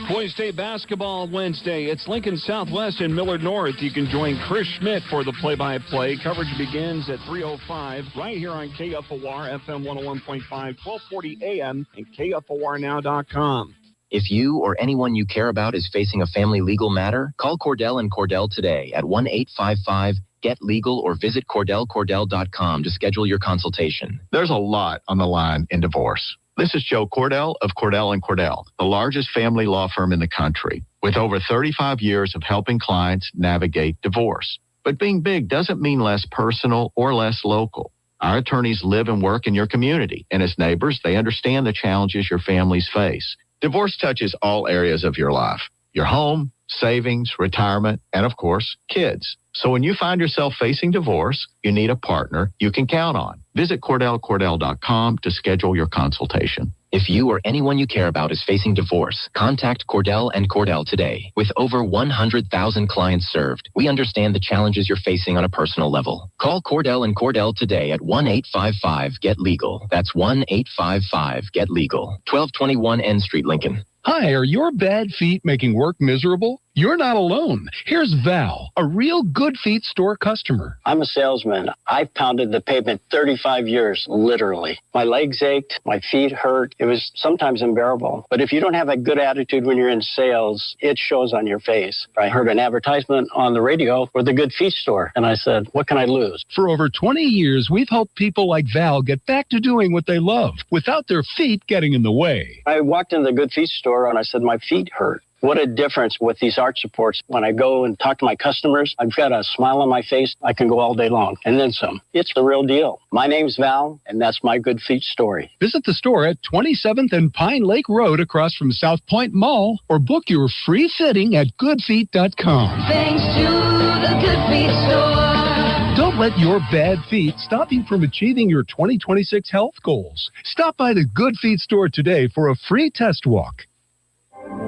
Boys State basketball Wednesday. It's Lincoln Southwest and Millard North. You can join Chris Schmidt for the play-by-play. Coverage begins at 3:05 right here on KFOR, FM 101.5, 1240 AM, and KFORnow.com. If you or anyone you care about is facing a family legal matter, call Cordell & Cordell today at 1-855-GET-LEGAL or visit CordellCordell.com to schedule your consultation. There's a lot on the line in divorce. This is Joe Cordell of Cordell & Cordell, the largest family law firm in the country, with over 35 years of helping clients navigate divorce. But being big doesn't mean less personal or less local. Our attorneys live and work in your community, and as neighbors, they understand the challenges your families face. Divorce touches all areas of your life, your home, savings, retirement, and of course, kids. So when you find yourself facing divorce, you need a partner you can count on. Visit CordellCordell.com to schedule your consultation. If you or anyone you care about is facing divorce, contact Cordell & Cordell today. With over 100,000 clients served, we understand the challenges you're facing on a personal level. Call Cordell & Cordell today at 1-855-GET-LEGAL. That's 1-855-GET-LEGAL. 1221 N Street, Lincoln. Hi, are your bad feet making work miserable? You're not alone. Here's Val, a real Good Feet store customer. I'm a salesman. I've pounded the pavement 35 years, literally. My legs ached, my feet hurt. It was sometimes unbearable. But if you don't have a good attitude when you're in sales, it shows on your face. I heard an advertisement on the radio for the Good Feet store, and I said, what can I lose? For over 20 years, we've helped people like Val get back to doing what they love without their feet getting in the way. I walked in the Good Feet store, and I said, my feet hurt. What a difference with these arch supports. When I go and talk to my customers, I've got a smile on my face. I can go all day long, and then some. It's the real deal. My name's Val, and that's my Good Feet story. Visit the store at 27th and Pine Lake Road across from South Point Mall, or book your free fitting at goodfeet.com. Thanks to the Good Feet store. Don't let your bad feet stop you from achieving your 2026 health goals. Stop by the Good Feet store today for a free test walk.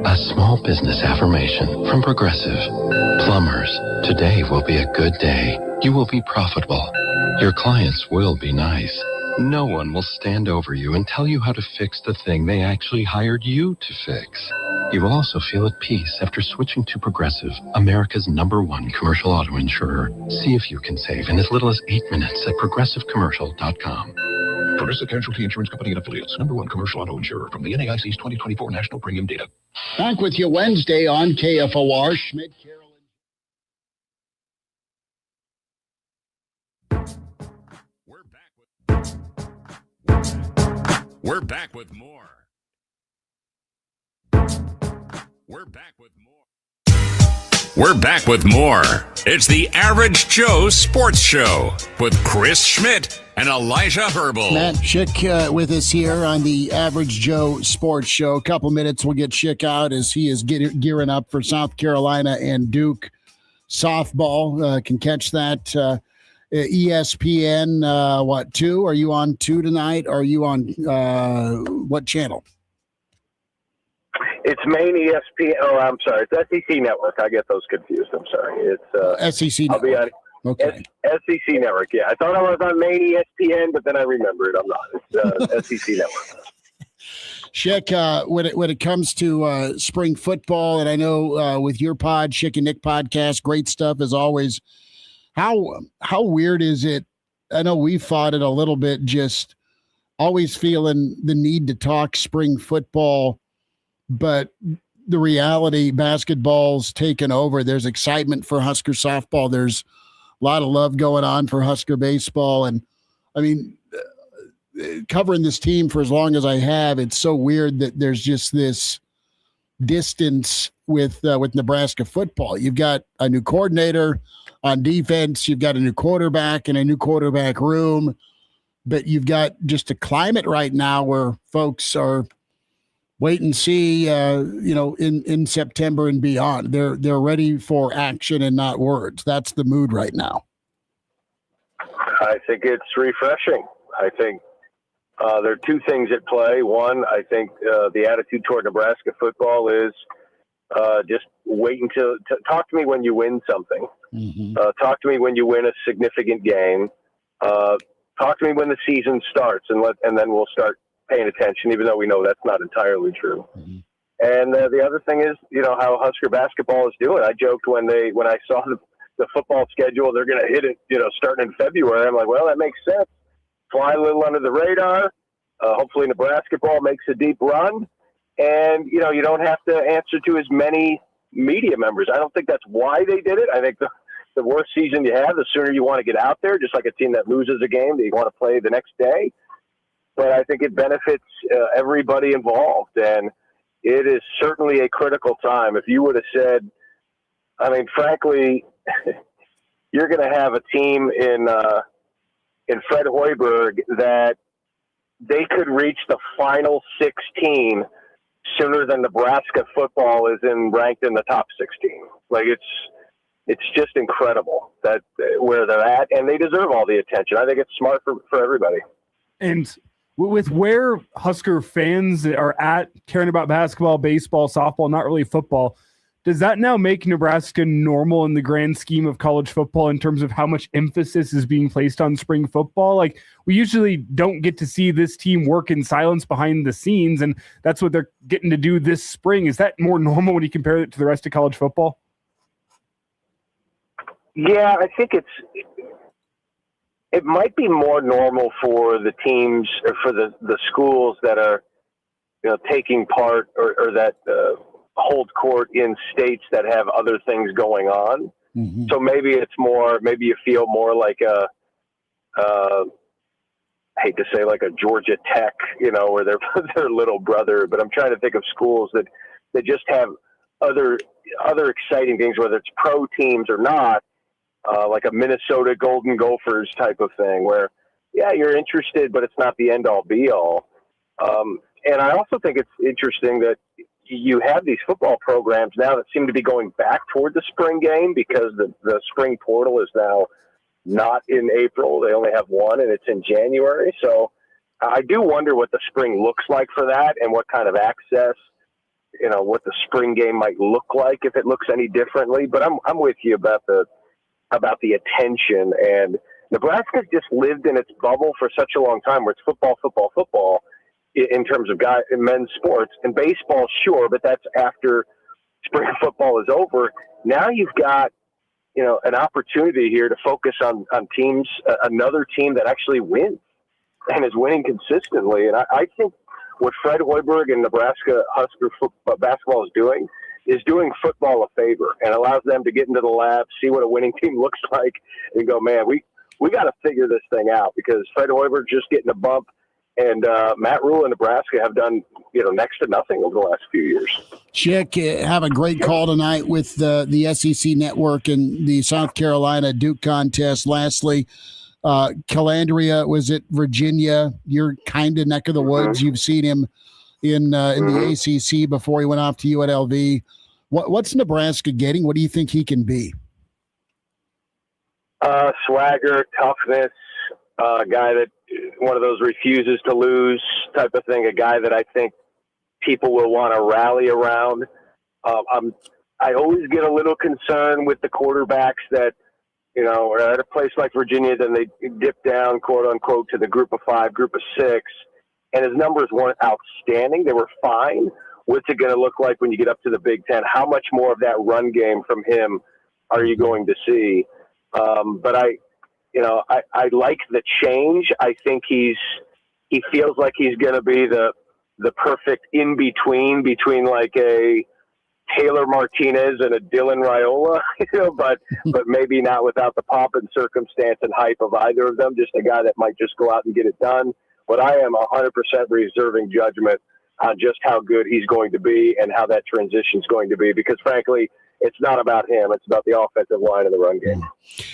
A small business affirmation from Progressive. Plumbers, today will be a good day. You will be profitable. Your clients will be nice. No one will stand over you and tell you how to fix the thing they actually hired you to fix. You will also feel at peace after switching to Progressive, America's #1 commercial auto insurer. See if you can save in as little as 8 minutes at progressivecommercial.com. Progressive Casualty Insurance Company and Affiliates, #1 commercial auto insurer from the NAIC's 2024 National Premium Data. Back with you Wednesday on KFOR. Schmidt, We're back with more. We're back with more. We're back with more. It's the Average Joe Sports Show with Chris Schmidt and Elijah Herbel. Matt Schick with us here on the Average Joe Sports Show. A couple minutes, we'll get Schick out as he is gearing up for South Carolina and Duke softball. Can catch that ESPN, 2? Are you on 2 tonight? Are you on what channel? It's main ESPN. Oh, I'm sorry. It's SEC Network. I get those confused. I'm sorry. It's SEC Network. I'll be on SEC Network. Yeah, I thought I was on main ESPN, but then I remembered I'm not. It's SEC Network. Schick, when it comes to spring football, and I know with your pod, Schick and Nick podcast, great stuff as always. How weird is it? I know we fought it a little bit, just always feeling the need to talk spring football. But the reality, basketball's taken over. There's excitement for Husker softball. There's a lot of love going on for Husker baseball. And, I mean, covering this team for as long as I have, it's so weird that there's just this distance with Nebraska football. You've got a new coordinator on defense. You've got a new quarterback in a new quarterback room. But you've got just a climate right now where folks are – wait and see, in September and beyond. They're ready for action and not words. That's the mood right now. I think it's refreshing. I think there are two things at play. One, I think the attitude toward Nebraska football is just waiting to talk to me when you win something. Mm-hmm. Talk to me when you win a significant game. Talk to me when the season starts, and then we'll start paying attention, even though we know that's not entirely true. Mm-hmm. And the other thing is, how Husker basketball is doing. I joked when I saw the football schedule, they're going to hit it, starting in February. I'm like, well, that makes sense. Fly a little under the radar. Hopefully Nebraska ball makes a deep run. And, you don't have to answer to as many media members. I don't think that's why they did it. I think the worse season you have, the sooner you want to get out there, just like a team that loses a game that you want to play the next day. But I think it benefits everybody involved, and it is certainly a critical time. If you would have said, frankly, you're going to have a team in Fred Hoiberg that they could reach the final 16 sooner than Nebraska football is ranked in the top 16. Like it's just incredible that where they're at, and they deserve all the attention. I think it's smart for everybody. And with where Husker fans are at, caring about basketball, baseball, softball, not really football, Does that now make Nebraska normal in the grand scheme of college football in terms of how much emphasis is being placed on spring football? Like, we usually don't get to see this team work in silence behind the scenes, and that's what they're getting to do this spring. Is that more normal when you compare it to the rest of college football? Yeah, I think it might be more normal for the teams or for the schools that are, taking part or that hold court in states that have other things going on. Mm-hmm. So maybe you feel more like I hate to say like a Georgia Tech, where they're their little brother, but I'm trying to think of schools that just have other exciting things, whether it's pro teams or not, like a Minnesota Golden Gophers type of thing where, yeah, you're interested, but it's not the end all be all. And I also think it's interesting that you have these football programs now that seem to be going back toward the spring game because the spring portal is now not in April. They only have one, and it's in January. So I do wonder what the spring looks like for that and what kind of access, what the spring game might look like if it looks any differently. But I'm with you about the attention. And Nebraska's just lived in its bubble for such a long time where it's football, football, football in terms of men's sports. And baseball, sure, but that's after spring football is over. Now you've got, an opportunity here to focus on teams, another team that actually wins and is winning consistently. And I think what Fred Hoiberg and Nebraska Husker basketball is doing football a favor and allows them to get into the lab, see what a winning team looks like, and go, man, we got to figure this thing out because Fred Hoiberg just getting a bump, and Matt Rule and Nebraska have done, next to nothing over the last few years. Schick, have a great call tonight with the SEC Network and the South Carolina Duke contest. Lastly, Calandria was at Virginia. You're kind of neck of the woods. You've seen him in the ACC before he went off to UNLV. What's Nebraska getting? What do you think he can be? Swagger, toughness, guy that one of those refuses to lose type of thing, a guy that I think people will want to rally around. I always get a little concerned with the quarterbacks that, are at a place like Virginia, then they dip down, quote unquote, to the group of 5, group of 6. And his numbers weren't outstanding. They were fine. What's it going to look like when you get up to the Big Ten? How much more of that run game from him are you going to see? But I like the change. I think he feels like he's going to be the perfect in between like a Taylor Martinez and a Dylan Raiola, but maybe not without the pomp and circumstance and hype of either of them. Just a guy that might just go out and get it done. But I am 100% reserving judgment on just how good he's going to be and how that transition is going to be, because frankly, it's not about him. It's about the offensive line and the run game.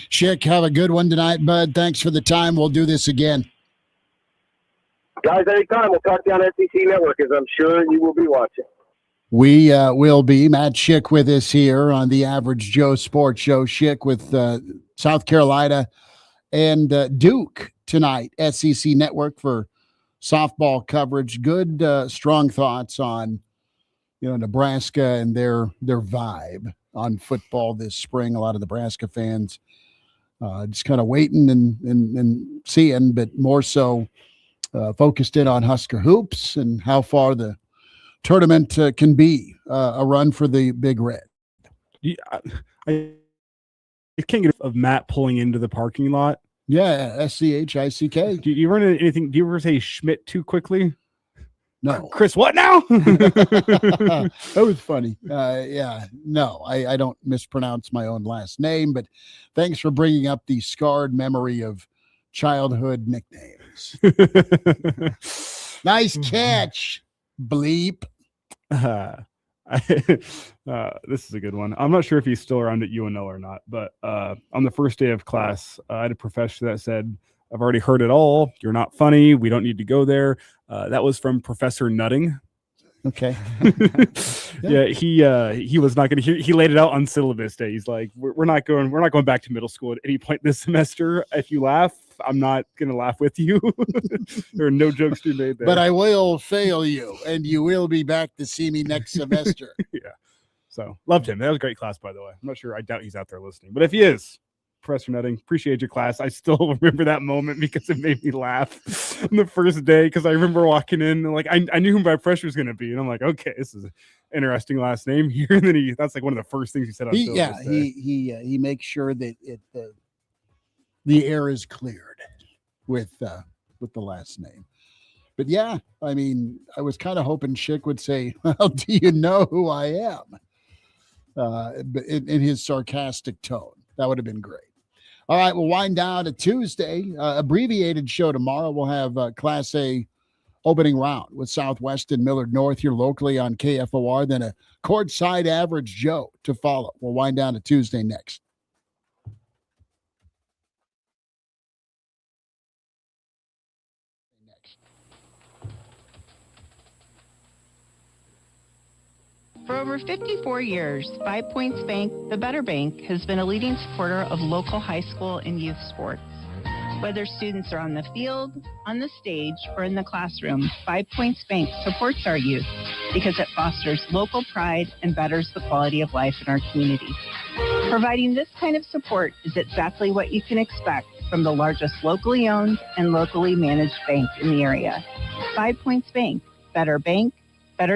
Schick, have a good one tonight, bud. Thanks for the time. We'll do this again. Guys, anytime. We'll talk to you on SEC Network, as I'm sure you will be watching. We will be. Matt Schick with us here on the Average Joe Sports Show. Schick with South Carolina and Duke tonight. SEC Network for softball coverage. Good, strong thoughts on Nebraska and their vibe on football this spring. A lot of Nebraska fans just kind of waiting and seeing, but more so focused in on Husker hoops and how far the tournament can be a run for the Big Red. I can't get of Matt pulling into the parking lot. Yeah, SCHICK. Do you run into anything? Do you ever say Schmidt too quickly? No. Chris, what now? That was funny. Yeah, no, I don't mispronounce my own last name, but thanks for bringing up the scarred memory of childhood nicknames. Nice catch, bleep. This is a good one. I'm not sure if he's still around at UNL or not, but on the first day of class, I had a professor that said, "I've already heard it all. You're not funny. We don't need to go there." That was from Professor Nutting. Okay. Yeah, he was not going to hear. He laid it out on syllabus day. He's like, we're not going back to middle school at any point this semester. If you laugh, I'm not going to laugh with you. There are no jokes to be made there. But I will fail you, and you will be back to see me next semester. Yeah. So loved him. That was a great class, by the way. I'm not sure. I doubt he's out there listening, but if he is, Professor Nutting, appreciate your class. I still remember that moment because it made me laugh on the first day, because I remember walking in and I knew who my professor was going to be, and I'm like, okay, this is an interesting last name here. And then that's like one of the first things he said on syllabus day. He makes sure that the air is cleared with the last name. But yeah, I mean, I was kind of hoping Schick would say, well, do you know who I am? But in his sarcastic tone. That would have been great. All right, we'll wind down to Tuesday. Abbreviated show tomorrow. We'll have Class A opening round with Southwest and Millard North here locally on KFOR. Then a courtside Average Joe to follow. We'll wind down to Tuesday next. For over 54 years, 5 Points Bank, the Better Bank, has been a leading supporter of local high school and youth sports. Whether students are on the field, on the stage, or in the classroom, 5 Points Bank supports our youth because it fosters local pride and betters the quality of life in our community. Providing this kind of support is exactly what you can expect from the largest locally owned and locally managed bank in the area. 5 Points Bank, better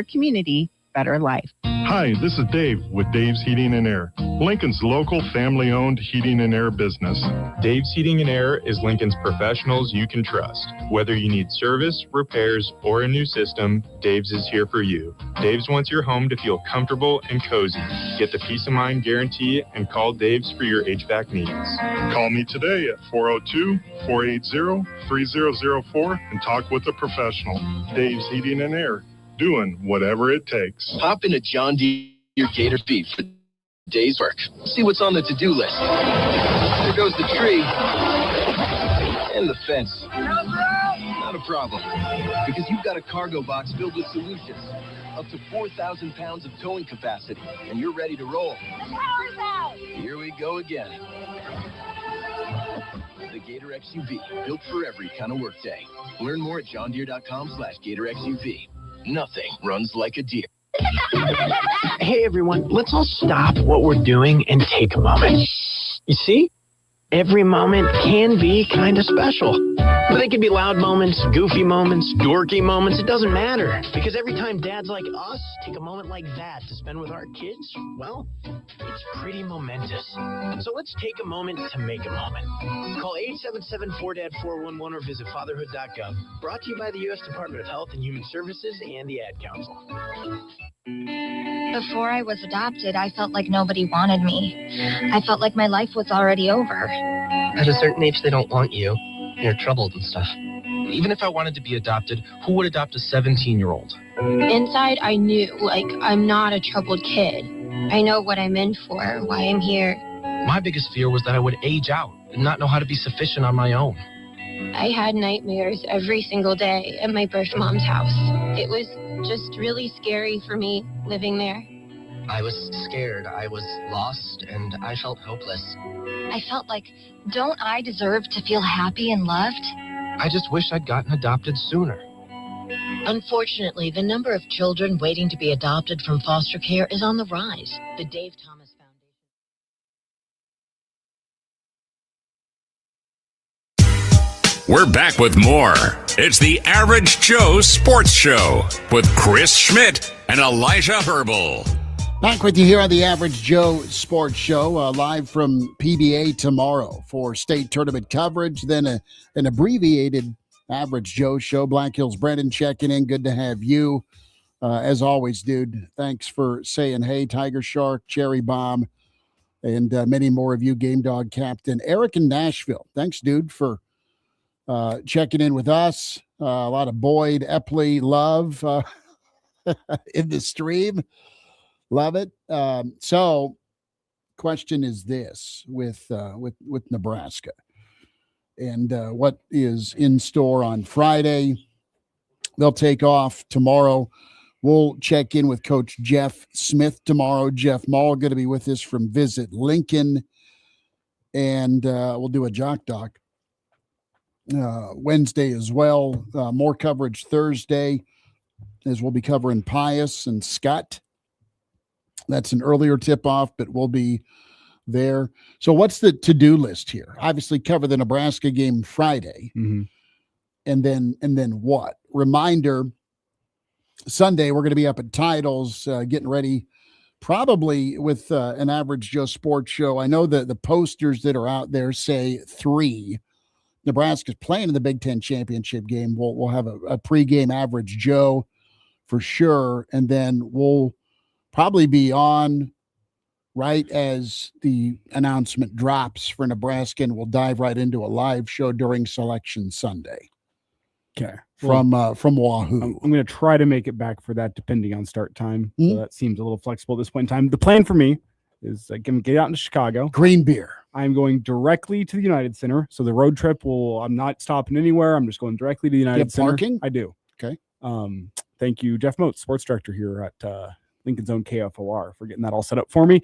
community, better life. Hi, this is Dave with Dave's Heating and Air, Lincoln's local family-owned heating and air business. Dave's Heating and Air is Lincoln's professionals you can trust. Whether you need service, repairs, or a new system, Dave's is here for you. Dave's wants your home to feel comfortable and cozy. Get the peace of mind guarantee and call Dave's for your HVAC needs. Call me today at 402-480-3004 and talk with a professional. Dave's Heating and Air. Doing whatever it takes. Hop in a John Deere Gator Beat for day's work. See what's on the to-do list. There goes the tree. And the fence. Not a problem. Because you've got a cargo box filled with solutions. Up to 4,000 pounds of towing capacity. And you're ready to roll. Power's out! Here we go again. The Gator XUV. Built for every kind of workday. Learn more at johndeere.com/Gator XUV. Nothing runs like a deer. Hey everyone, let's all stop what we're doing and take a moment. You see? Every moment can be kind of special. But they can be loud moments, goofy moments, dorky moments. It doesn't matter. Because every time dads like us take a moment like that to spend with our kids, well, it's pretty momentous. So let's take a moment to make a moment. Call 877-4DAD-411 or visit fatherhood.gov. Brought to you by the U.S. Department of Health and Human Services and the Ad Council. Before I was adopted, I felt like nobody wanted me. I felt like my life was already over. At a certain age, they don't want you. You're troubled and stuff. Even if I wanted to be adopted, who would adopt a 17-year-old? Inside, I knew, I'm not a troubled kid. I know what I'm in for, why I'm here. My biggest fear was that I would age out and not know how to be sufficient on my own. I had nightmares every single day at my birth mom's house. It was just really scary for me living there. I was scared, I was lost, and I felt hopeless. I felt like, don't I deserve to feel happy and loved? I just wish I'd gotten adopted sooner. Unfortunately, the number of children waiting to be adopted from foster care is on the rise. The Dave Thomas We're back with more. It's the Average Joe Sports Show with Chris Schmidt and Elijah Herbel. Back with you here on the Average Joe Sports Show, live from PBA tomorrow for state tournament coverage, then an abbreviated Average Joe show. Black Hills Brendan checking in. Good to have you. As always, dude, thanks for saying hey. Tiger Shark, Cherry Bomb, and many more of you. Game Dog Captain Eric in Nashville. Thanks, dude, for checking in with us. A lot of Boyd Epley love in the stream. Love it. So question is this with Nebraska and what is in store on Friday. They'll take off tomorrow. We'll check in with Coach Jeff Smith tomorrow. Jeff Mall going to be with us from Visit Lincoln, and we'll do a Jock Doc Wednesday as well. More coverage Thursday as we'll be covering Pius and Scott. That's an earlier tip-off, but we'll be there. So what's the to-do list here? Obviously cover the Nebraska game Friday. Mm-hmm. And then what? Reminder, Sunday, we're going to be up at Titles getting ready probably with an Average Joe Sports Show. I know that the posters that are out there say 3. Nebraska's playing in the Big Ten championship game. We'll have a pregame Average Joe for sure. And then we'll probably be on right as the announcement drops for Nebraska, and we'll dive right into a live show during Selection Sunday. Okay. From Wahoo. I'm going to try to make it back for that depending on start time. So that seems a little flexible at this point in time. The plan for me is I'm going to get out into Chicago. Green beer. I'm going directly to the United Center. So the road trip I'm not stopping anywhere. I'm just going directly to the United Center. Parking? I do. Okay. Thank you, Jeff Motes, sports director here at Lincoln's own KFOR, for getting that all set up for me.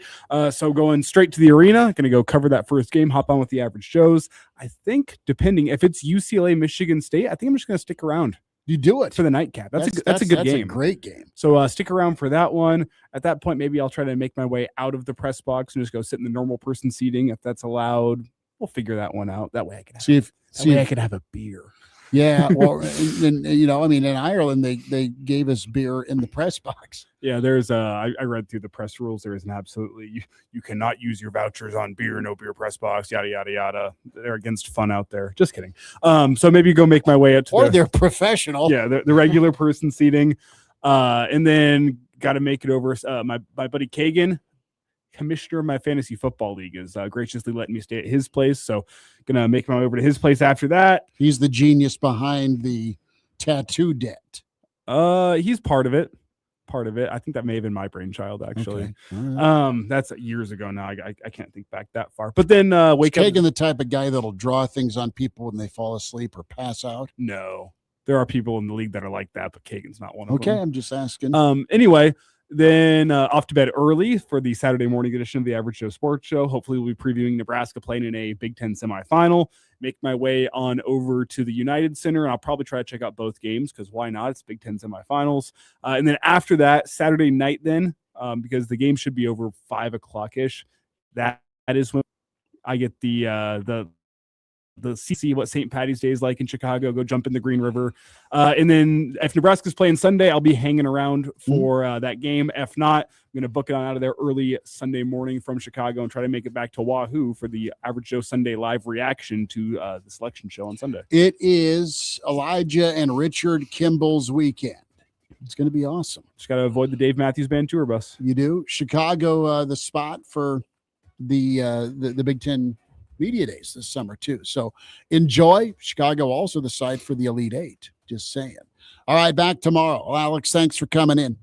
So going straight to the arena, going to go cover that first game, hop on with the Average Joes. I think depending if it's UCLA, Michigan State, I think I'm just going to stick around. You do it for the nightcap. That's a good game. That's a great game. So stick around for that one. At that point, maybe I'll try to make my way out of the press box and just go sit in the normal person seating if that's allowed. We'll figure that one out. That way I can I could have a beer. Yeah, well, and in Ireland they gave us beer in the press box. Yeah, there's I read through the press rules. There is an absolutely you cannot use your vouchers on beer, no beer press box, yada yada yada. They're against fun out there. Just kidding. So maybe go make my way up to they're professional. Yeah, the regular person seating, and then got to make it over. My buddy Kagan, commissioner of my fantasy football league, is graciously letting me stay at his place. So gonna make my way over to his place after that. He's the genius behind the tattoo debt. He's part of it. I think that may have been my brainchild, actually. Okay. Right. That's years ago now. I can't think back that far. But then wake up. Kagan the type of guy that'll draw things on people when they fall asleep or pass out? No. There are people in the league that are like that, but Kagan's not one of them. Okay, I'm just asking. Anyway, then off to bed early for the Saturday morning edition of the Average Joe Sports Show. Hopefully we'll be previewing Nebraska playing in a Big Ten semifinal. Make my way on over to the United Center, and I'll probably try to check out both games because why not? It's Big Ten semifinals. And then after that, Saturday night then, because the game should be over 5 o'clock-ish, that is when I get the CC, what St. Patty's Day is like in Chicago, go jump in the Green River. And then if Nebraska's playing Sunday, I'll be hanging around for that game. If not, I'm going to book it on out of there early Sunday morning from Chicago and try to make it back to Wahoo for the Average Joe Sunday live reaction to the selection show on Sunday. It is Elijah and Richard Kimball's weekend. It's going to be awesome. Just got to avoid the Dave Matthews Band tour bus. You do. Chicago, the spot for the Big Ten Media Days this summer too. So enjoy. Chicago also the site for the Elite Eight. Just saying. All right, back tomorrow. Alex, thanks for coming in.